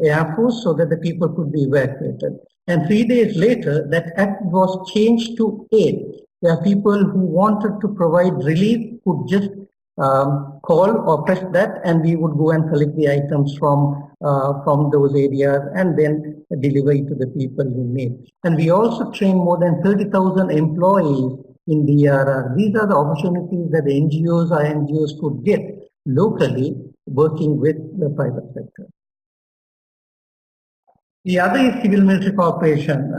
Air Force so that the people could be evacuated. And 3 days later, that app was changed to AID, where people who wanted to provide relief could just call or press that, and we would go and collect the items from from those areas and then deliver it to the people in need. And we also train more than 30,000 employees in DRR. These are the opportunities that the NGOs or NGOs could get locally working with the private sector. The other is civil-military cooperation.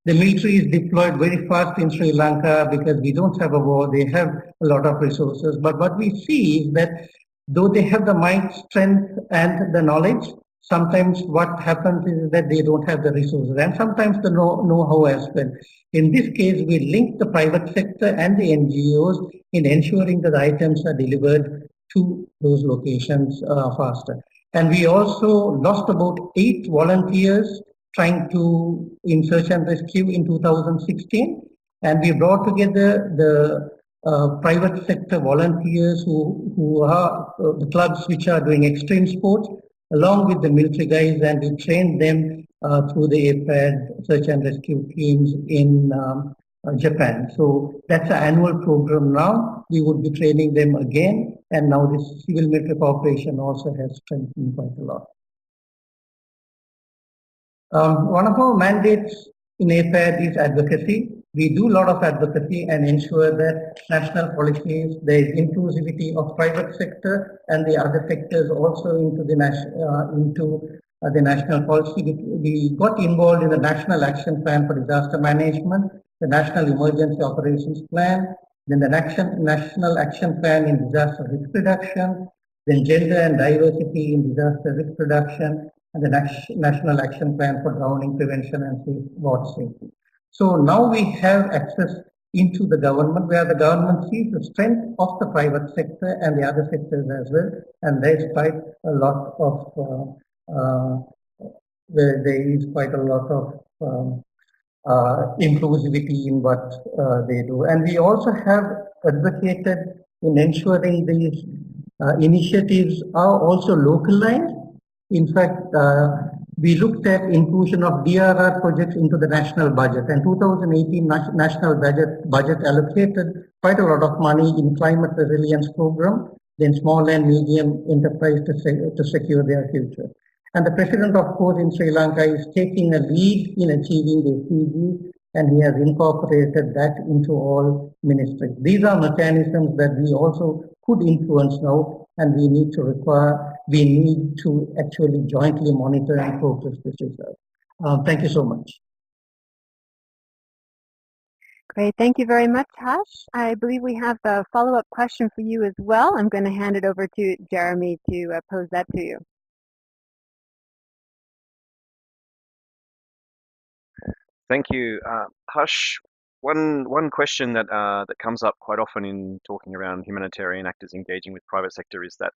The military is deployed very fast in Sri Lanka because we don't have a war. They have a lot of resources. But what we see is that though they have the might, strength, and the knowledge, sometimes what happens is that they don't have the resources and sometimes the know-how as well. In this case, we link the private sector and the NGOs in ensuring that the items are delivered to those locations faster. And we also lost about 8 volunteers trying to in search and rescue in 2016. And we brought together the private sector volunteers who are the clubs which are doing extreme sports, along with the military guys, and we trained them through the F.R.E.E search and rescue teams in Japan. So that's an annual program now. We would be training them again, and now this civil military cooperation also has strengthened quite a lot. One of our mandates in F.R.E.E is advocacy. We do a lot of advocacy and ensure that national policies, there is inclusivity of private sector and the other sectors also into the national policy. We got involved in the National Action Plan for Disaster Management, the National Emergency Operations Plan, then the National Action Plan in Disaster Risk Reduction, then Gender and Diversity in Disaster Risk Reduction, and the National Action Plan for Drowning Prevention and Water Safety. So now we have access into the government, where the government sees the strength of the private sector and the other sectors as well, and there is quite a lot of inclusivity in what they do. And we also have advocated in ensuring these initiatives are also localized. In fact, we looked at inclusion of DRR projects into the national budget, and 2018 national budget allocated quite a lot of money in climate resilience program, then small and medium enterprise to secure their future. And the president, of course, in Sri Lanka is taking a lead in achieving the SDGs, and he has incorporated that into all ministries. These are mechanisms that we also could influence now, and we need to actually jointly monitor and progress this result. Thank you so much. Great, thank you very much, Hash. I believe we have a follow-up question for you as well. I'm going to hand it over to Jeremy to pose that to you. Thank you, Hush. One question that that comes up quite often in talking around humanitarian actors engaging with private sector is that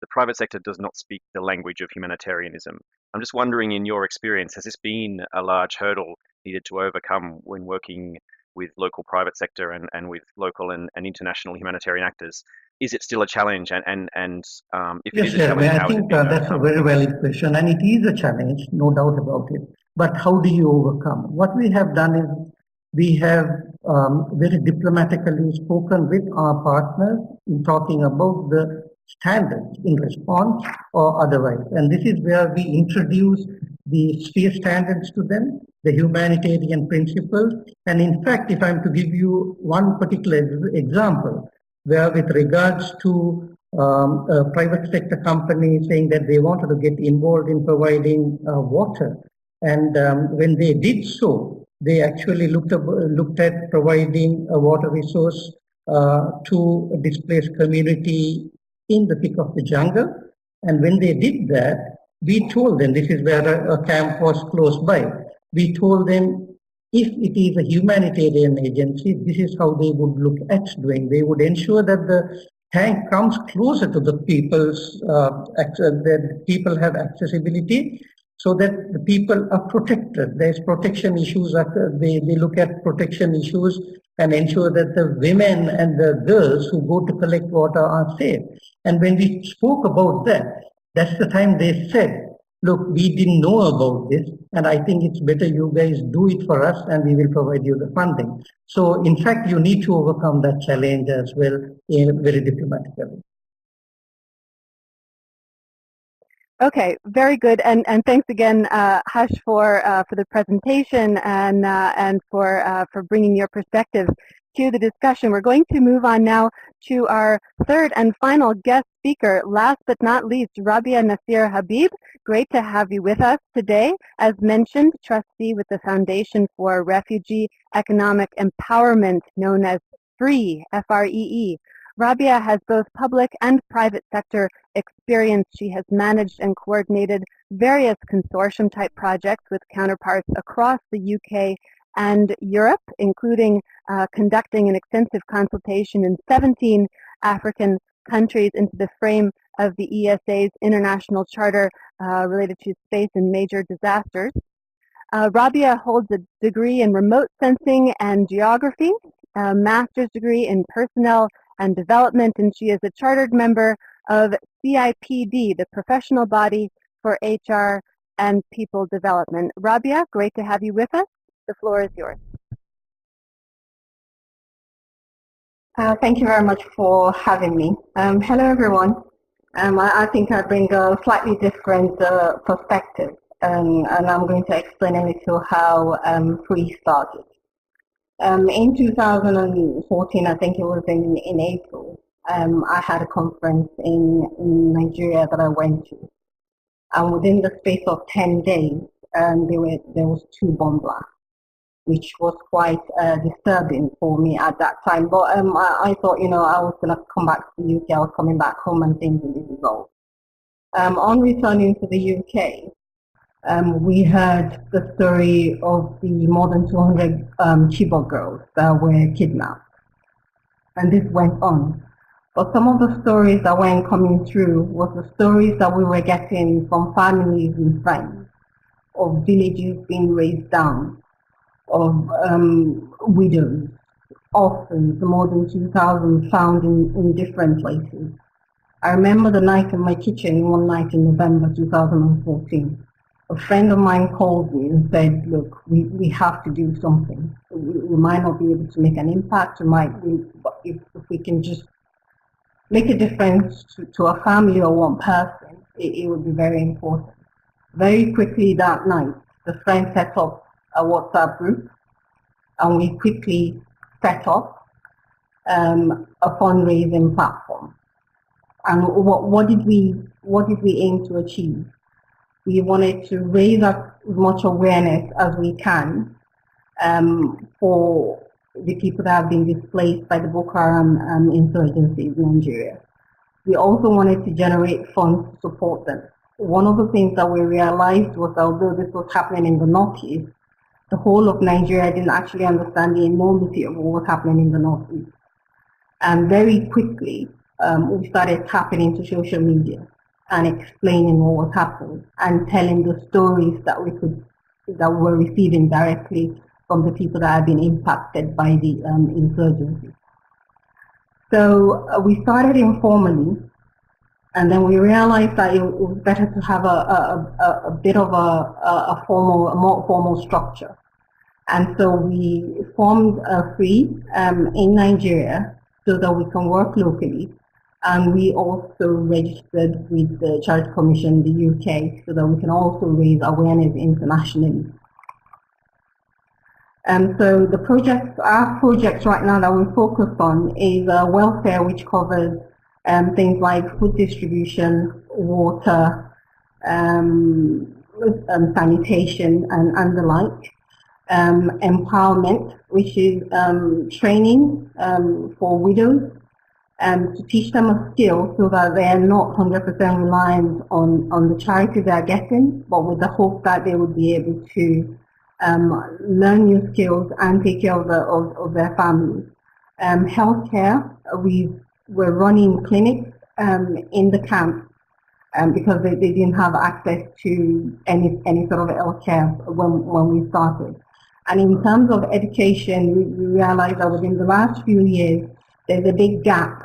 the private sector does not speak the language of humanitarianism. I'm just wondering, in your experience, has this been a large hurdle needed to overcome when working with local private sector and with local and international humanitarian actors? Is it still a challenge? And if it is a challenge, how is it being overcome? That's a very valid question, and it is a challenge, no doubt about it. But how do you overcome? What we have done is we have very diplomatically spoken with our partners in talking about the standards in response or otherwise. And this is where we introduce the sphere standards to them, the humanitarian principles. And in fact, if I'm to give you one particular example, where with regards to a private sector company saying that they wanted to get involved in providing water. And when they did so, they actually looked at providing a water resource to a displaced community in the thick of the jungle. And when they did that, we told them, this is where a camp was close by, we told them if it is a humanitarian agency, this is how they would look at doing. They would ensure that the tank comes closer to the people's, that people have accessibility, so that the people are protected. There's protection issues. They look at protection issues and ensure that the women and the girls who go to collect water are safe. And when we spoke about that, that's the time they said, look, we didn't know about this, and I think it's better you guys do it for us, and we will provide you the funding. So in fact, you need to overcome that challenge as well, very diplomatically. Okay, very good, and thanks again, Hash, for the presentation and for bringing your perspective to the discussion. We're going to move on now to our third and final guest speaker. Last but not least, Rabia Nasir-Habeeb. Great to have you with us today. As mentioned, trustee with the Foundation for Refugee Economic Empowerment, known as F.R.E.E. F-R.E.E. Rabiah has both public and private sector experience. She has managed and coordinated various consortium-type projects with counterparts across the UK and Europe, including conducting an extensive consultation in 17 African countries into the frame of the ESA's International Charter related to space and major disasters. Rabiah holds a degree in remote sensing and geography, a master's degree in personnel and development, and she is a chartered member of CIPD, the professional body for HR and people development. Rabiah, great to have you with us. The floor is yours. Thank you very much for having me. Hello, everyone. I think I bring a slightly different perspective, and I'm going to explain a little how F.R.E.E. started. In 2014, I think it was in April, I had a conference in Nigeria that I went to. And within the space of 10 days, there was 2 bomb blasts, which was quite disturbing for me at that time. But I thought, I was going to come back to the UK. I was coming back home and things would be resolved. On returning to the UK, we heard the story of the more than 200 Chibok girls that were kidnapped. And this went on. But some of the stories that weren't coming through was the stories that we were getting from families and friends, of villages being razed down, of widows, orphans, more than 2,000 found in different places. I remember the night in my kitchen, one night in November 2014. A friend of mine called me and said, look, we have to do something. We might not be able to make an impact, but if we can just make a difference to a family or one person, it would be very important. Very quickly that night, the friend set up a WhatsApp group, and we quickly set up a fundraising platform. And what did we aim to achieve? We wanted to raise as much awareness as we can for the people that have been displaced by the Boko Haram insurgency in Nigeria. We also wanted to generate funds to support them. One of the things that we realized was that although this was happening in the Northeast, the whole of Nigeria didn't actually understand the enormity of what was happening in the Northeast. And very quickly, we started tapping into social media and explaining what was happening and telling the stories that we were receiving directly from the people that had been impacted by the insurgency. So we started informally, and then we realized that it was better to have a bit of a more formal structure. And so we formed F.R.E.E. in Nigeria so that we can work locally. And we also registered with the Charity Commission in the UK so that we can also raise awareness internationally. And so our project right now that we're focused on is welfare, which covers things like food distribution, water, sanitation, and the like. Empowerment, which is training for widows, to teach them a skill so that they are not 100% reliant on the charity they are getting, but with the hope that they would be able to learn new skills and take care of their families. Healthcare, we're running clinics in the camp because they didn't have access to any sort of healthcare when we started. And in terms of education, we realized that within the last few years, there's a big gap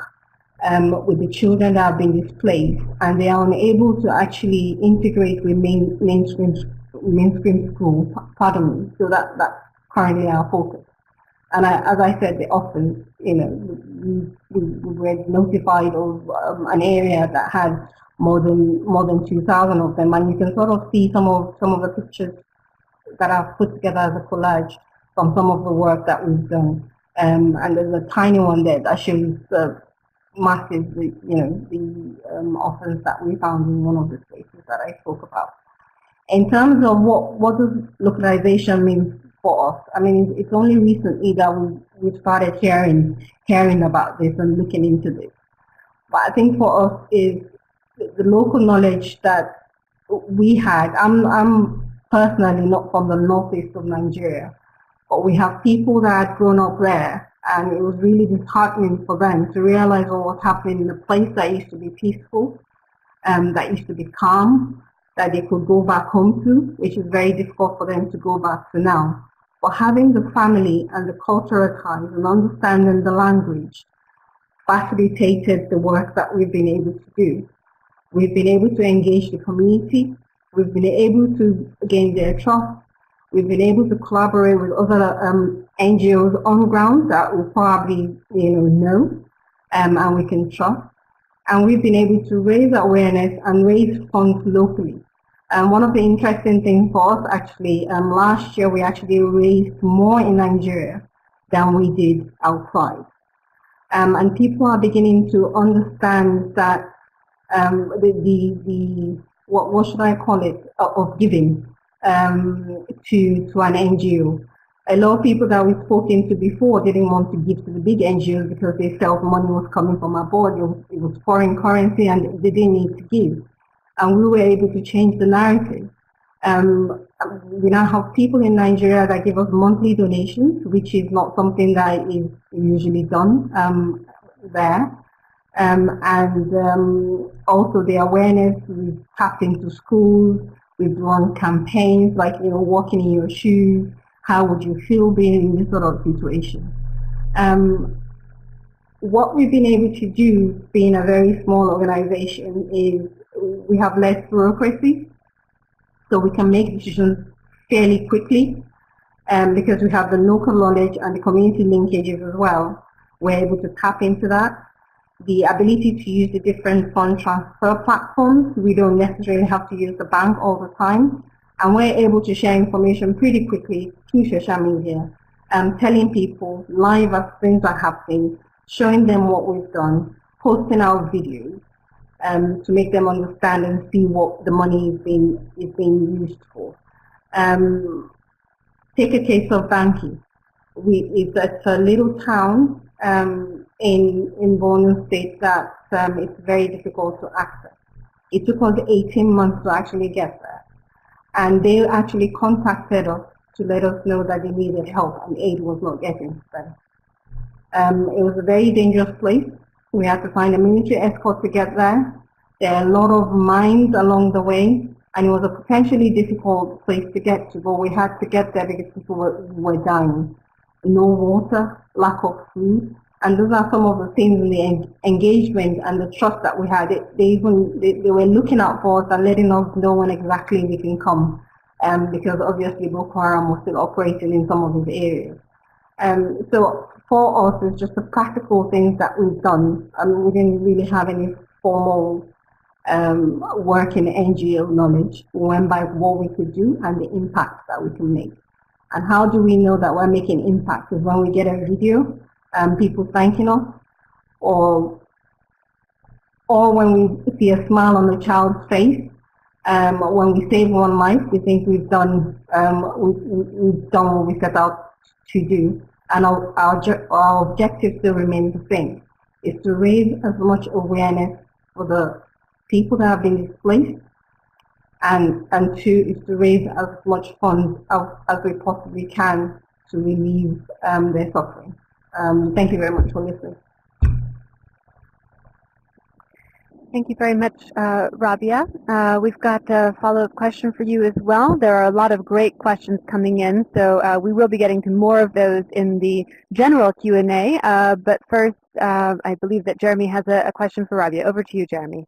with the children that have been displaced, and they are unable to actually integrate with mainstream school. Pardon me. So that's currently our focus. And as I said, the orphans, we were notified of an area that had more than 2,000 of them, and you can sort of see some of the pictures that I've put together as a collage from some of the work that we've done. And there's a tiny one there that shows massive, the orphans that we found in one of the places that I spoke about. In terms of what does localization mean for us? I mean, it's only recently that we've started hearing about this and looking into this. But I think for us is the local knowledge that we had. I'm personally not from the northeast of Nigeria, but we have people that had grown up there, and it was really disheartening for them to realize what was happening in a place that used to be peaceful, that used to be calm, that they could go back home to, which is very difficult for them to go back to now. But having the family and the cultural ties and understanding the language facilitated the work that we've been able to do. We've been able to engage the community. We've been able to gain their trust. We've been able to collaborate with other NGOs on ground that we probably know and we can trust. And we've been able to raise awareness and raise funds locally. One of the interesting things for us actually, last year we actually raised more in Nigeria than we did outside. And people are beginning to understand that what should I call it, of giving to an NGO. A lot of people that we've spoken to before didn't want to give to the big NGOs because they felt money was coming from abroad, it was foreign currency, and they didn't need to give. And we were able to change the narrative. We now have people in Nigeria that give us monthly donations, which is not something that is usually done there. Also the awareness, we've tapped into schools, we've run campaigns like, walking in your shoes, how would you feel being in this sort of situation? What we've been able to do, being a very small organization, is we have less bureaucracy, so we can make decisions fairly quickly, because we have the local knowledge and the community linkages as well. We're able to tap into that. The ability to use the different fund transfer platforms, we don't necessarily have to use the bank all the time, and we're able to share information pretty quickly through social media, telling people live as things are happening, showing them what we've done, posting our videos, to make them understand and see what the money is being used for. Take a case of Banki. It's a little town in Borno State that it's very difficult to access. It took us 18 months to actually get there. And they actually contacted us to let us know that they needed help and aid was not getting there. It was a very dangerous place. We had to find a military escort to get there. There are a lot of mines along the way, and it was a potentially difficult place to get to, but we had to get there because people were dying. No water, lack of food, and those are some of the things in the engagement and the trust that we had. They were looking out for us and letting us know when exactly we can come, because obviously Boko Haram was still operating in some of these areas. So for us, it's just the practical things that we've done. We didn't really have any formal work in NGO knowledge. We went by what we could do and the impact that we can make. And how do we know that we're making impact? Is when we get a video, people thanking us, or when we see a smile on the child's face, when we save one life, we think we've done what we set out to do. And our objective still remains the same, is to raise as much awareness for the people that have been displaced, and two, is to raise as much funds as we possibly can to relieve their suffering. Thank you very much for listening. Thank you very much, Rabia. We've got a follow-up question for you as well. There are a lot of great questions coming in, so we will be getting to more of those in the general Q&A. But first, I believe that Jeremy has a question for Rabia. Over to you, Jeremy.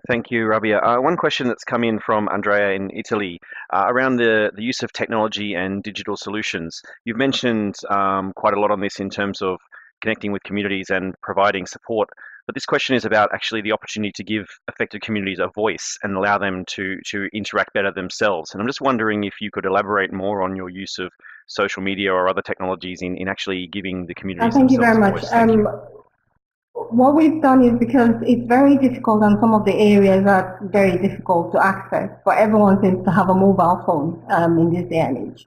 Thank you, Rabia. One question that's come in from Andrea in Italy around the use of technology and digital solutions. You've mentioned quite a lot on this in terms of connecting with communities and providing support. But this question is about actually the opportunity to give affected communities a voice and allow them to interact better themselves. And I'm just wondering if you could elaborate more on your use of social media or other technologies in actually giving the communities Thank you very themselves much. a voice. What we've done is, because it's very difficult and some of the areas are very difficult to access, but everyone seems to have a mobile phone in this day and age.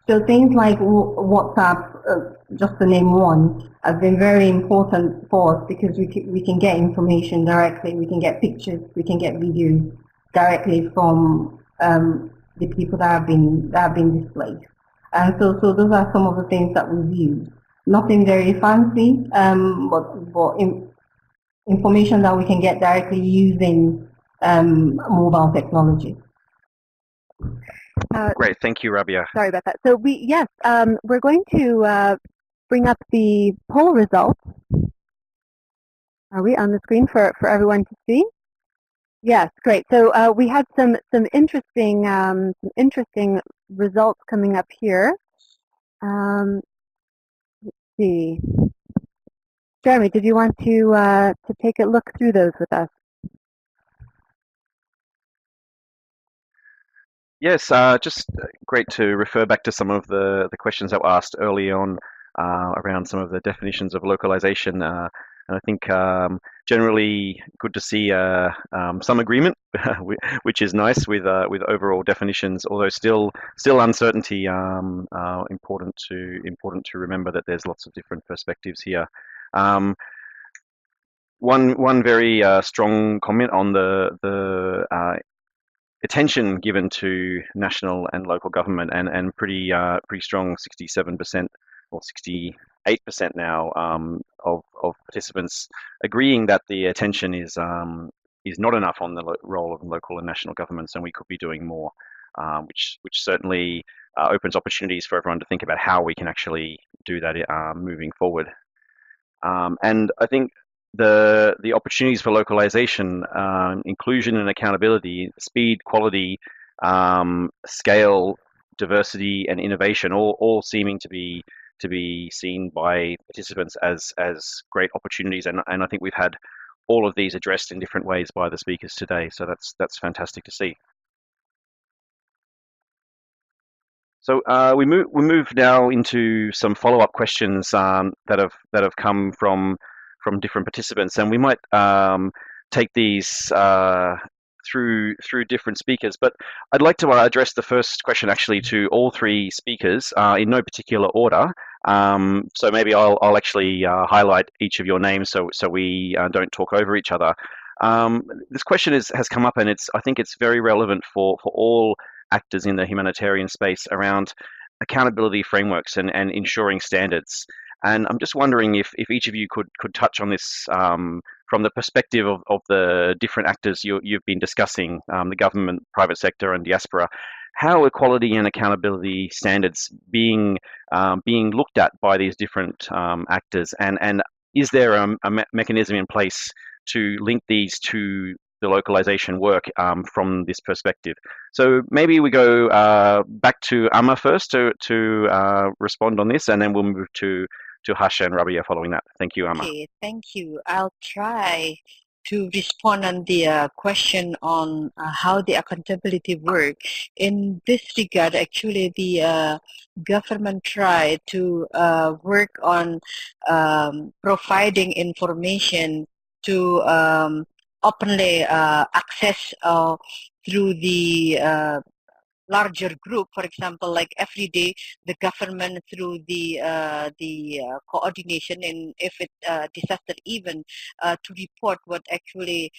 So things like WhatsApp, just to name one, have been very important for us because we can get information directly, we can get pictures, we can get videos directly from the people that have been displaced. And so those are some of the things that we've used. Nothing very fancy, but information that we can get directly using mobile technology. Great, thank you, Rabia. Sorry about that. So we're going to bring up the poll results. Are we on the screen for everyone to see? Yes, great. So we had some interesting results coming up here. Let's see. Jeremy, did you want to take a look through those with us? Yes, just great to refer back to some of the questions that were asked early on around some of the definitions of localization. And I think generally good to see some agreement, which is nice with overall definitions. Although still uncertainty. Important to remember that there's lots of different perspectives here. One very strong comment on the attention given to national and local government, and pretty strong 67% or 68% now of participants agreeing that the attention is not enough on the role of local and national governments, and we could be doing more, which certainly opens opportunities for everyone to think about how we can actually do that moving forward. And I think the opportunities for localization, inclusion and accountability, speed, quality, scale, diversity, and innovation, all seeming to be seen by participants as great opportunities. And I think we've had all of these addressed in different ways by the speakers today. So that's fantastic to see. So we move now into some follow-up questions that have come from different participants, and we might take these through different speakers. But I'd like to address the first question actually to all three speakers in no particular order. So maybe I'll actually highlight each of your names so we don't talk over each other. This question has come up, and I think it's very relevant for all actors in the humanitarian space around accountability frameworks and ensuring standards. And I'm just wondering if each of you could touch on this from the perspective of the different actors you've been discussing, the government, private sector, and diaspora. How equality and accountability standards being looked at by these different actors, and is there a mechanism in place to link these to the localization work from this perspective? So maybe we go back to Amma first to respond on this, and then we'll move to Hashim and Rabiah following that. Thank you, Amma. Okay, thank you. I'll try to respond on the question on how the accountability work. In this regard, actually, the government tried to work on providing information to openly access through the larger group. For example, like every day, the government through the coordination, and if it disaster event, to report what actually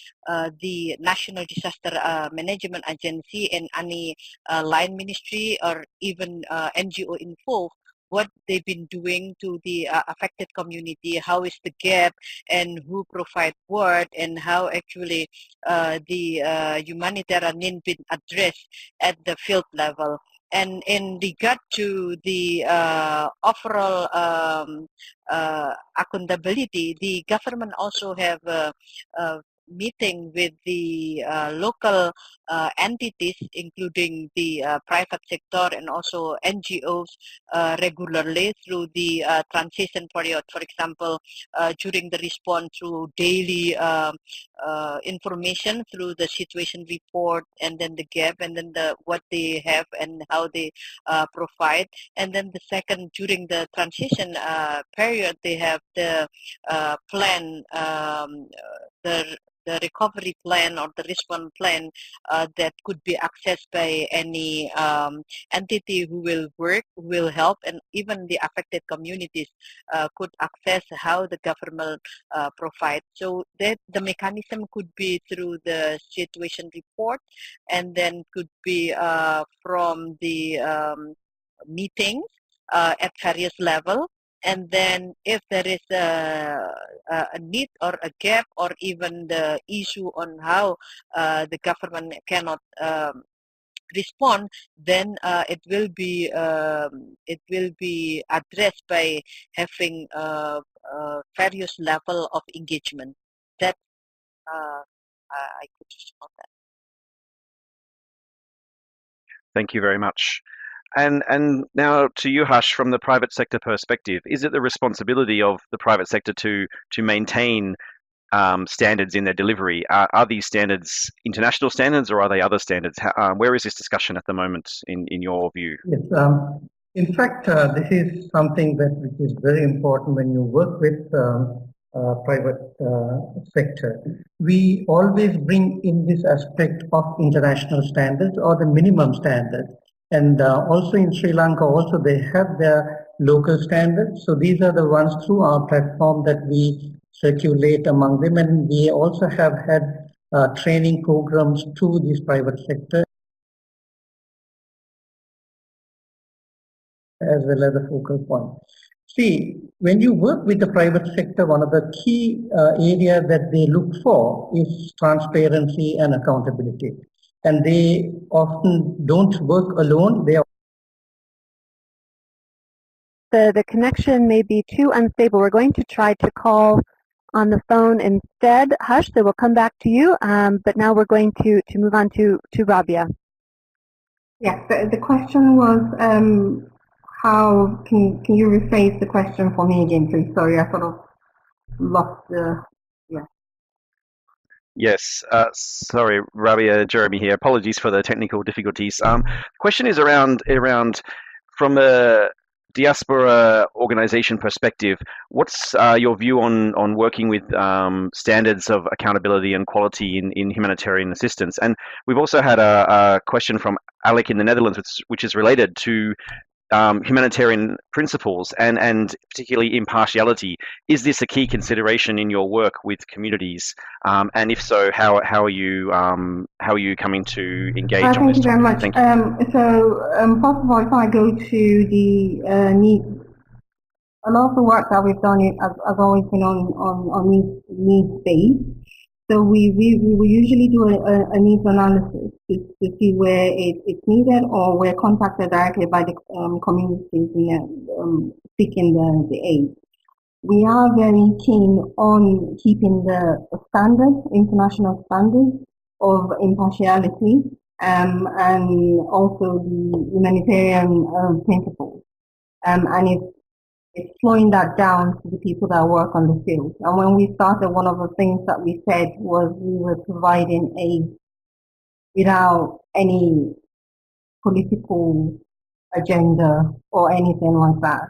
the National Disaster Management Agency and any line ministry or even NGO involved, what they've been doing to the affected community, how is the gap, and who provide what, and how actually the humanitarian been addressed at the field level. And in regard to the overall accountability, the government also have a meeting with the local entities, including the private sector and also NGOs, regularly through the transition period. For example, during the response through daily information through the situation report, and then the gap, and then the what they have and how they provide. And then the second, during the transition period, they have the plan, the recovery plan or the response plan that could be accessed by any entity who will help, and even the affected communities could access how the government provides. So that the mechanism could be through the situation report, and then could be from the meetings at various levels. And then if there is a need or a gap, or even the issue on how the government cannot respond, then it will be addressed by having various level of engagement. That I could respond that. Thank you very much. And now to you, Hush, from the private sector perspective, is it the responsibility of the private sector to maintain standards in their delivery? Are these standards international standards, or are they other standards? Where is this discussion at the moment, in your view? Yes, in fact, this is something which is very important when you work with private sector. We always bring in this aspect of international standards or the minimum standards. And also in Sri Lanka, also they have their local standards. So these are the ones through our platform that we circulate among them. And we also have had training programs to this private sector, as well as a focal point. See, when you work with the private sector, one of the key areas that they look for is transparency and accountability. And they often don't work alone. The connection may be too unstable. We're going to try to call on the phone instead. Hush, so we'll come back to you. But now we're going to move on to Rabia. Yes, the question was, how can you rephrase the question for me again, please? Sorry, I sort of lost the, yeah. Yes, sorry, Rabia, Jeremy here. Apologies for the technical difficulties. The question is around from a diaspora organization perspective, what's your view on working with standards of accountability and quality in humanitarian assistance? And we've also had a question from Alec in the Netherlands, which is related to humanitarian principles and particularly impartiality. Is this a key consideration in your work with communities? And if so, how are you coming to engage on this topic? Thank you very much. Thank you. First of all, if I go to the need, a lot of the work that we've done has always been on needs-based. So we usually do a needs analysis to see where it's needed, or we're contacted directly by the communities seeking the aid. We are very keen on keeping the standards, international standards of impartiality, and also the humanitarian principles. And it's slowing that down to the people that work on the field. And when we started, one of the things that we said was we were providing aid without any political agenda or anything like that.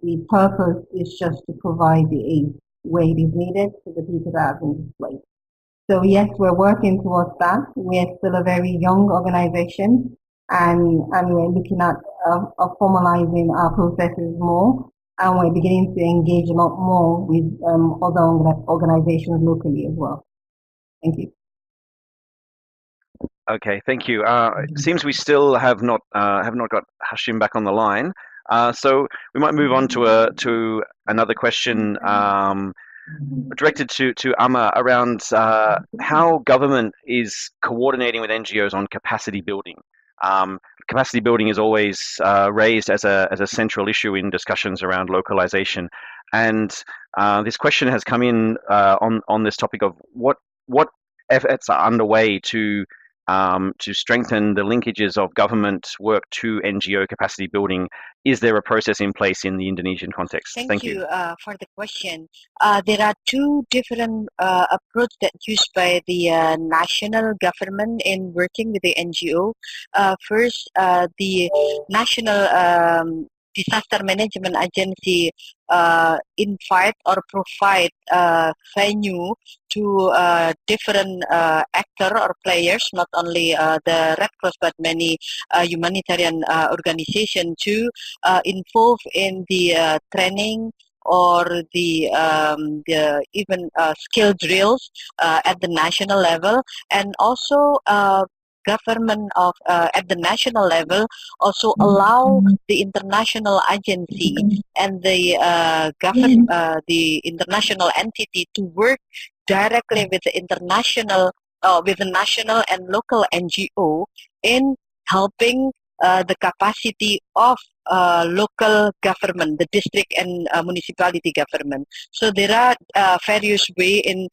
The purpose is just to provide the aid where it is needed to the people that have been displaced. So yes, we're working towards that. We're still a very young organization, and we're looking at formalizing our processes more. And we're beginning to engage a lot more with other organizations locally as well. Thank you. Okay, thank you. It seems we still have not got Hashim back on the line. So we might move on to another question directed to Amma around how government is coordinating with NGOs on capacity building. Capacity building is always raised as a central issue in discussions around localization, and this question has come in on this topic of what efforts are underway to to strengthen the linkages of government work to NGO capacity building? Is there a process in place in the Indonesian context? Thank you for the question. There are two different approaches that used by the national government in working with the NGO. First, the National Disaster Management Agency invite or provide venue to different actor or players, not only the Red Cross but many humanitarian organizations to involve in the training or the even skill drills at the national level, and also government of at the national level also allow the international agency and the the international entity to work directly with the international with the national and local NGO in helping the capacity of local government, the district and municipality government. So there are various ways in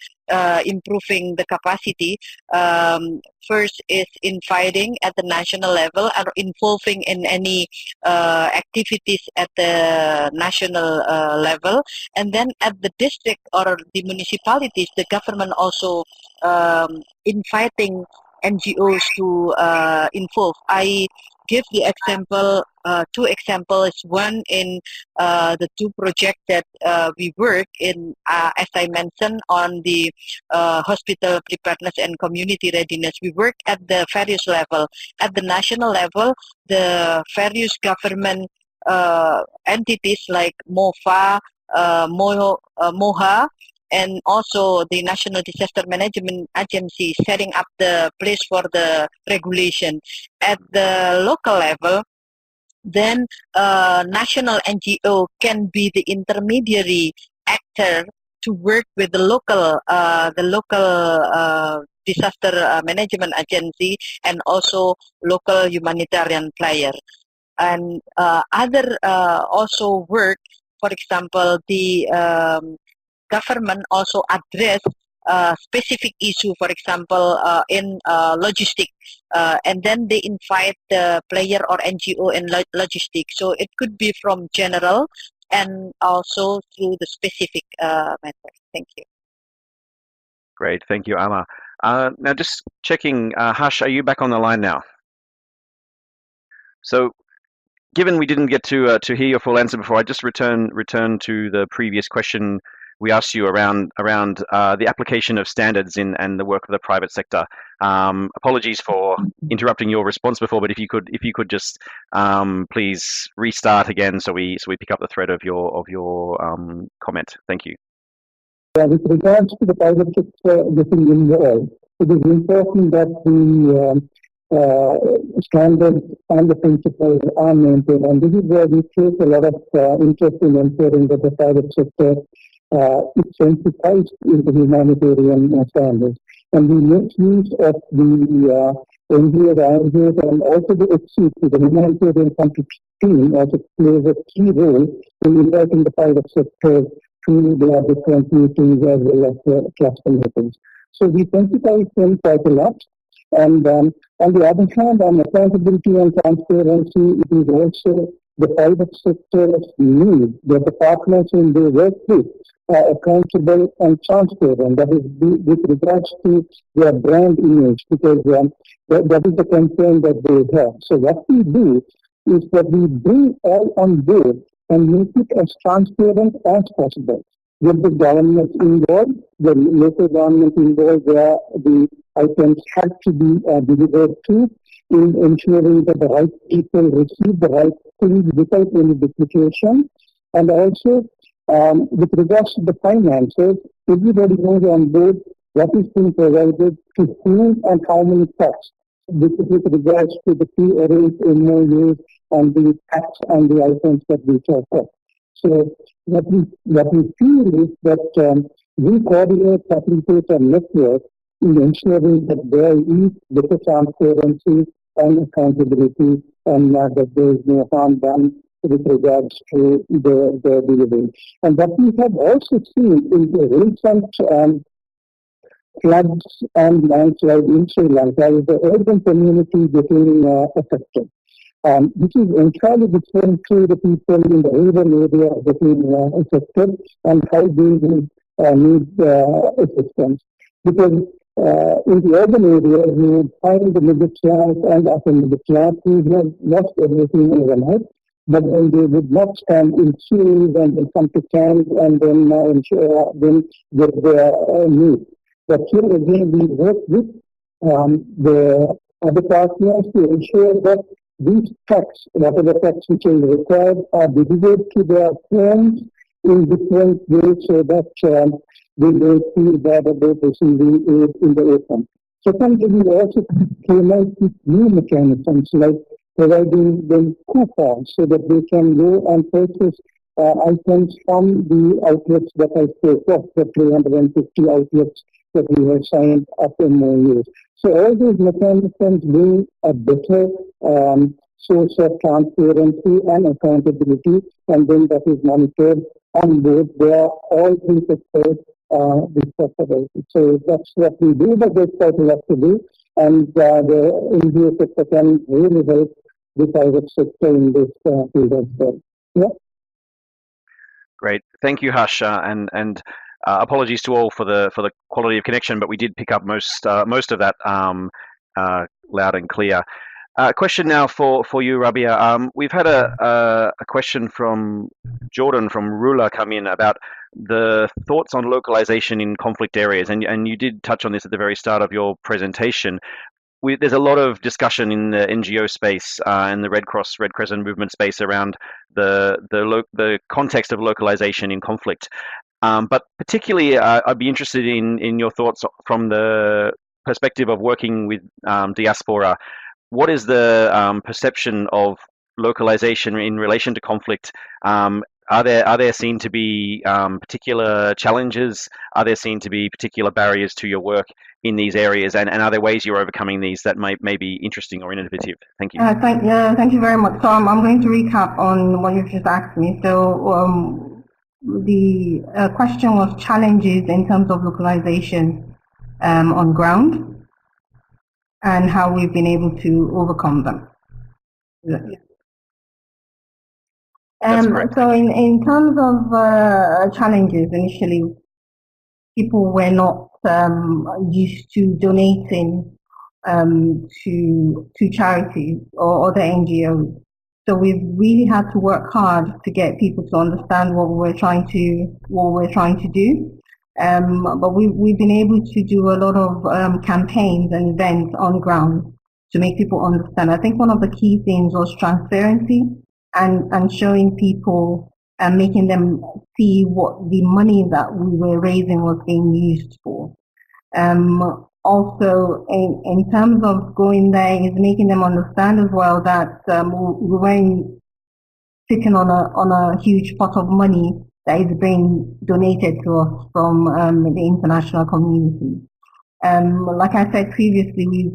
improving the capacity. First is inviting at the national level or involving in any activities at the national level. And then at the district or the municipalities, the government also inviting NGOs to involve. I give the example, two examples. One in the two projects that we work in, as I mentioned, on the hospital preparedness and community readiness. We work at the various level. At the national level, the various government entities like MOFA, MOHA, and also the National Disaster Management Agency setting up the place for the regulation. At the local level, then national NGO can be the intermediary actor to work with the local disaster management agency and also local humanitarian player. And other also work, for example, the government also address specific issue, for example, in logistics, and then they invite the player or NGO in logistics. So it could be from general and also through the specific matter. Thank you. Great, thank you, Ama. Now just checking, Hash, are you back on the line now? So given we didn't get to hear your full answer before, I just return to the previous question we asked you around the application of standards and the work of the private sector. Apologies for interrupting your response before, but if you could just please restart again so we pick up the thread of your comment. Thank you. With regards to the private sector getting involved, it is important that the standards and the principles are maintained, and this is where we take a lot of interest in ensuring that the private sector is sensitized in the humanitarian standards. And we make use of the NGOs, INGOs, and also the HCP, the humanitarian conflict team, also plays a key role in inviting the private sector to their different meetings as well as cluster meetings. So we sensitize them quite a lot. And on the other hand, on accountability and transparency, it is also the private sector's need that the partners in the work with are accountable and transparent. That is with regards to their brand image, because that is the concern that they have. So what we do is that we bring all on board and make it as transparent as possible. With the government involved, the local government involved, where the items have to be delivered to, in ensuring that the right people receive the right things without any duplication. And also, with regards to the finances, everybody knows on board what is being provided to whom and how many tax. With regards to the pre-arranged MOUs and the tax and the items that we talk of. So what we feel is that we coordinate, facilitate, and network in ensuring that there is better transparency and accountability, and that there is no harm done with regards to the delivery. And what we have also seen in the recent floods and landslide in Sri Lanka is the urban community getting affected. This is entirely different to the people in the rural area getting affected and how they will need assistance. Because in the urban area, you find the middle class and upper middle class who have lost everything overnight, but then they would not stand in queues and then come to camp and then get their needs. But here again, we work with the other partners to ensure that these trucks, whatever trucks which are required, are delivered to their homes in different ways so that they don't feel bad about receiving aid in the open. Secondly, we also came out with new mechanisms like providing them coupons so that they can go and purchase items from the outlets that I spoke of, the 350 outlets that we have signed up MOUs. So all these mechanisms bring a better source of transparency and accountability, and then that is monitored on board. They are all three sectors discussed. So that's what we do, but there's quite a lot to do, and the NGO sector can really help the private sector in this field as well. Yeah. Great, thank you, Hush, and apologies to all for the quality of connection, but we did pick up most of that loud and clear. Question now for you, Rabia. We've had a question from Jordan from Rula come in about the thoughts on localization in conflict areas, and you did touch on this at the very start of your presentation. There's a lot of discussion in the NGO space and the Red Cross, Red Crescent movement space around the context of localization in conflict. But particularly, I'd be interested in your thoughts from the perspective of working with diaspora. What is the perception of localization in relation to conflict? Are there seen to be particular challenges? Are there seen to be particular barriers to your work in these areas? And are there ways you're overcoming these that may be interesting or innovative? Thank you. Thank you very much. So I'm going to recap on what you've just asked me. So the question was challenges in terms of localization on ground and how we've been able to overcome them. So in terms of challenges, initially, people were not used to donating to charities or other NGOs. So we've really had to work hard to get people to understand what we're trying to do. But we've been able to do a lot of campaigns and events on ground to make people understand. I think one of the key things was transparency and showing people and making them see what the money that we were raising was being used for. Also, in terms of going there, is making them understand as well that we weren't sitting on a huge pot of money that is being donated to us from the international community. Like I said previously,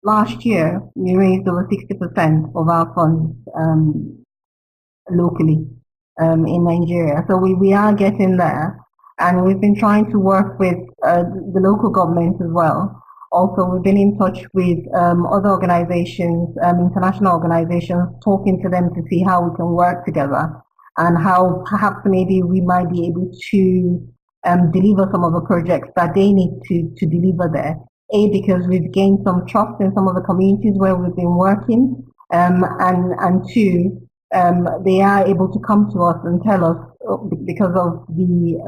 last year we raised over 60% of our funds locally in Nigeria. So we are getting there, and we've been trying to work with the local government as well. Also, we've been in touch with other organizations, international organizations, talking to them to see how we can work together and how perhaps maybe we might be able to deliver some of the projects that they need to deliver there. A, because we've gained some trust in some of the communities where we've been working, and two, they are able to come to us and tell us because of the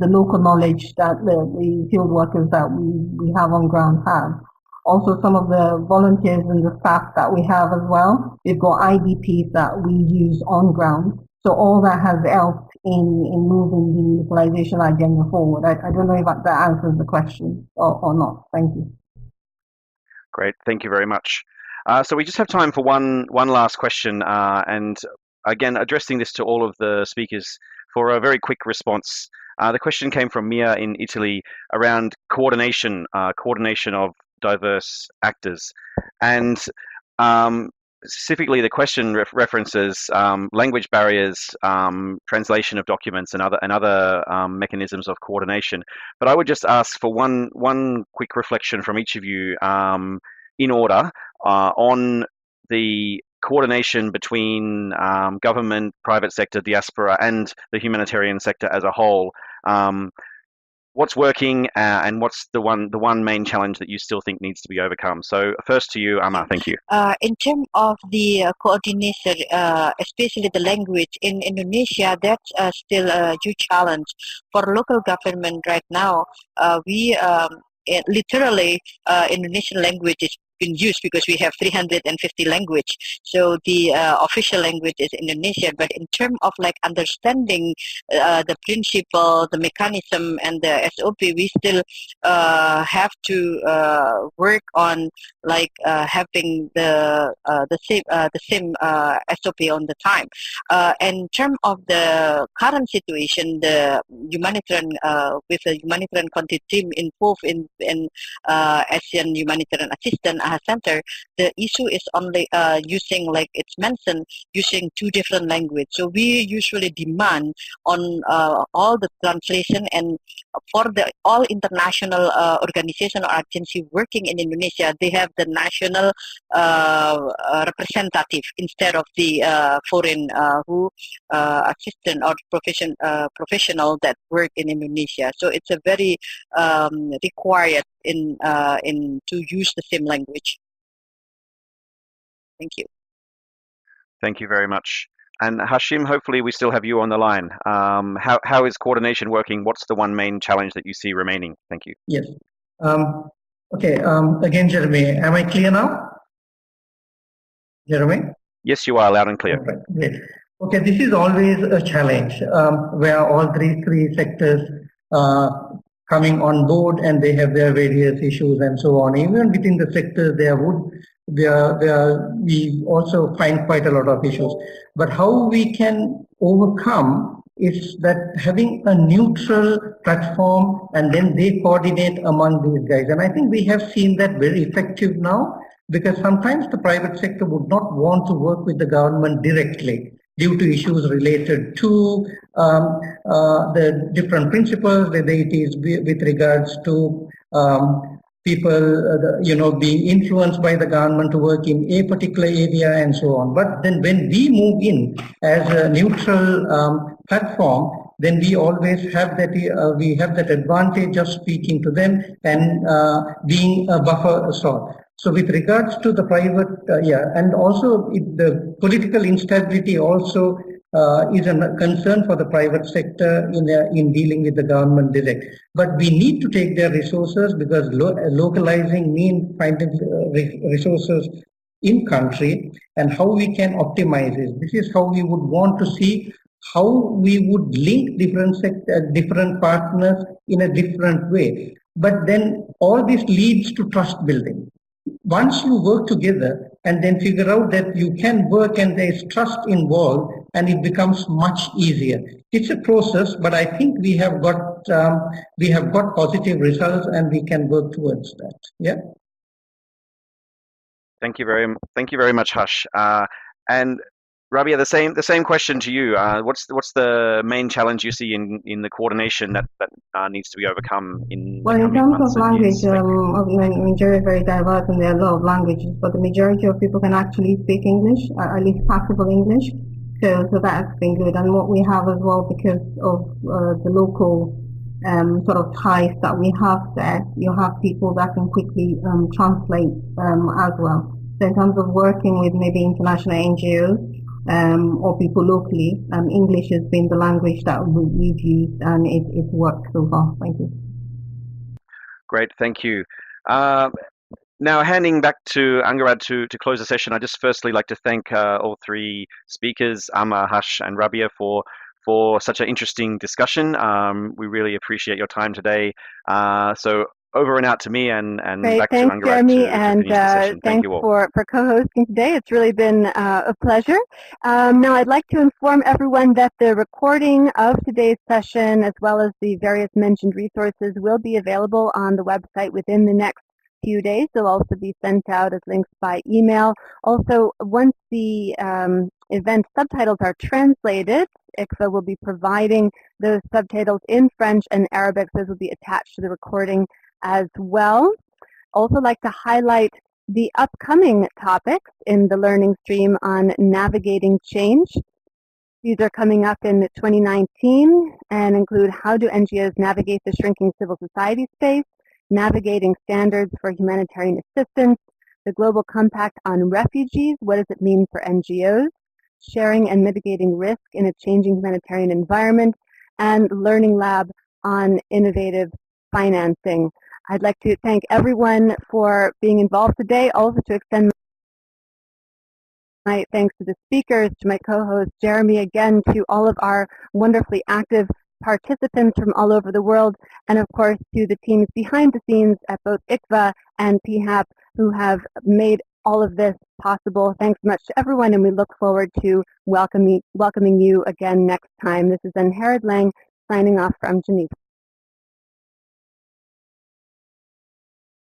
local knowledge that the field workers that we have on ground have. Also, some of the volunteers and the staff that we have as well. We've got IDPs that we use on ground. So all that has helped in moving the localization agenda forward. I don't know if that answers the question or not. Thank you. Great, thank you very much. So we just have time for one last question, and again, addressing this to all of the speakers for a very quick response. The question came from Mia in Italy around coordination of diverse actors, and specifically the question references language barriers, translation of documents, and other mechanisms of coordination. But I would just ask for one quick reflection from each of you, in order, on the coordination between government, private sector, diaspora, and the humanitarian sector as a whole. What's working, and what's the one main challenge that you still think needs to be overcome? So first to you, Amma. Thank you. In terms of the coordination, especially the language in Indonesia, that's still a huge challenge for local government right now. We literally Indonesian language is been used because we have 350 language. So the official language is Indonesian, but in terms of like understanding the principle, the mechanism, and the SOP, we still have to work on like having the same SOP on the time. In terms of the current situation, the humanitarian with the humanitarian contact team involved in Asian humanitarian assistance center, the issue is only using, like it's mentioned, using two different languages. So we usually demand on all the translation, and for the all international organization or agency working in Indonesia, they have the national representative instead of the foreign who assistant or professional that work in Indonesia. So it's a very required in to use the same language. Thank you. Thank you very much. And Hashim, hopefully we still have you on the line. How is coordination working? What's the one main challenge that you see remaining? Thank you. Yes. Okay. Again, Jeremy, am I clear now? Jeremy? Yes, you are, loud and clear. Okay, great. Okay, this is always a challenge where all three sectors coming on board, and they have their various issues and so on. Even within the sectors, we also find quite a lot of issues. But how we can overcome is that having a neutral platform, and then they coordinate among these guys. And I think we have seen that very effective now, because sometimes the private sector would not want to work with the government directly due to issues related to the different principles, whether it is with regards to people, being influenced by the government to work in a particular area and so on. But then when we move in as a neutral platform, then we always have that we have that advantage of speaking to them and being a buffer sort. So with regards to the private, and also the political instability also is a concern for the private sector in dealing with the government direct. But we need to take their resources, because localizing means finding resources in country, and how we can optimize it. This is how we would want to see how we would link different partners in a different way. But then all this leads to trust building. Once you work together and then figure out that you can work and there is trust involved, and it becomes much easier. It's a process, but I think we have got positive results, and we can work towards that. Yeah. Thank you very much, Hush. And Rabia, the same question to you. What's the main challenge you see in the coordination that needs to be overcome in Well, the in coming terms months of and years? language, Nigeria is very diverse, and there are a lot of languages, but the majority of people can actually speak English, at least passable English. So that's been good. And what we have as well, because of the local sort of ties that we have there, you have people that can quickly translate as well. So in terms of working with maybe international NGOs or people locally, English has been the language that we've used, and it's worked so far. Thank you. Great, thank you. Now, handing back to Angarad to close the session, I'd just firstly like to thank all three speakers, Amma, Hush, and Rabia, for such an interesting discussion. We really appreciate your time today. So over and out to me, and Great. back Thanks, to Angarad Jeremy, to and finish the session. Thank thanks you all. for co-hosting today. It's really been a pleasure. Now, I'd like to inform everyone that the recording of today's session, as well as the various mentioned resources, will be available on the website within the next few days. They'll also be sent out as links by email. Also, once the event subtitles are translated, ICVA will be providing those subtitles in French and Arabic. Those will be attached to the recording as well. Also like to highlight the upcoming topics in the learning stream on navigating change. These are coming up in 2019 and include how do NGOs navigate the shrinking civil society space, navigating standards for humanitarian assistance, the Global Compact on Refugees, what does it mean for NGOs, sharing and mitigating risk in a changing humanitarian environment, and Learning Lab on innovative financing. I'd like to thank everyone for being involved today, also to extend my thanks to the speakers, to my co-host Jeremy, again to all of our wonderfully active participants from all over the world, and of course to the teams behind the scenes at both ICVA and PHAP who have made all of this possible. Thanks so much to everyone, and we look forward to welcoming you again next time. This is Anherad Lang signing off from Geneva.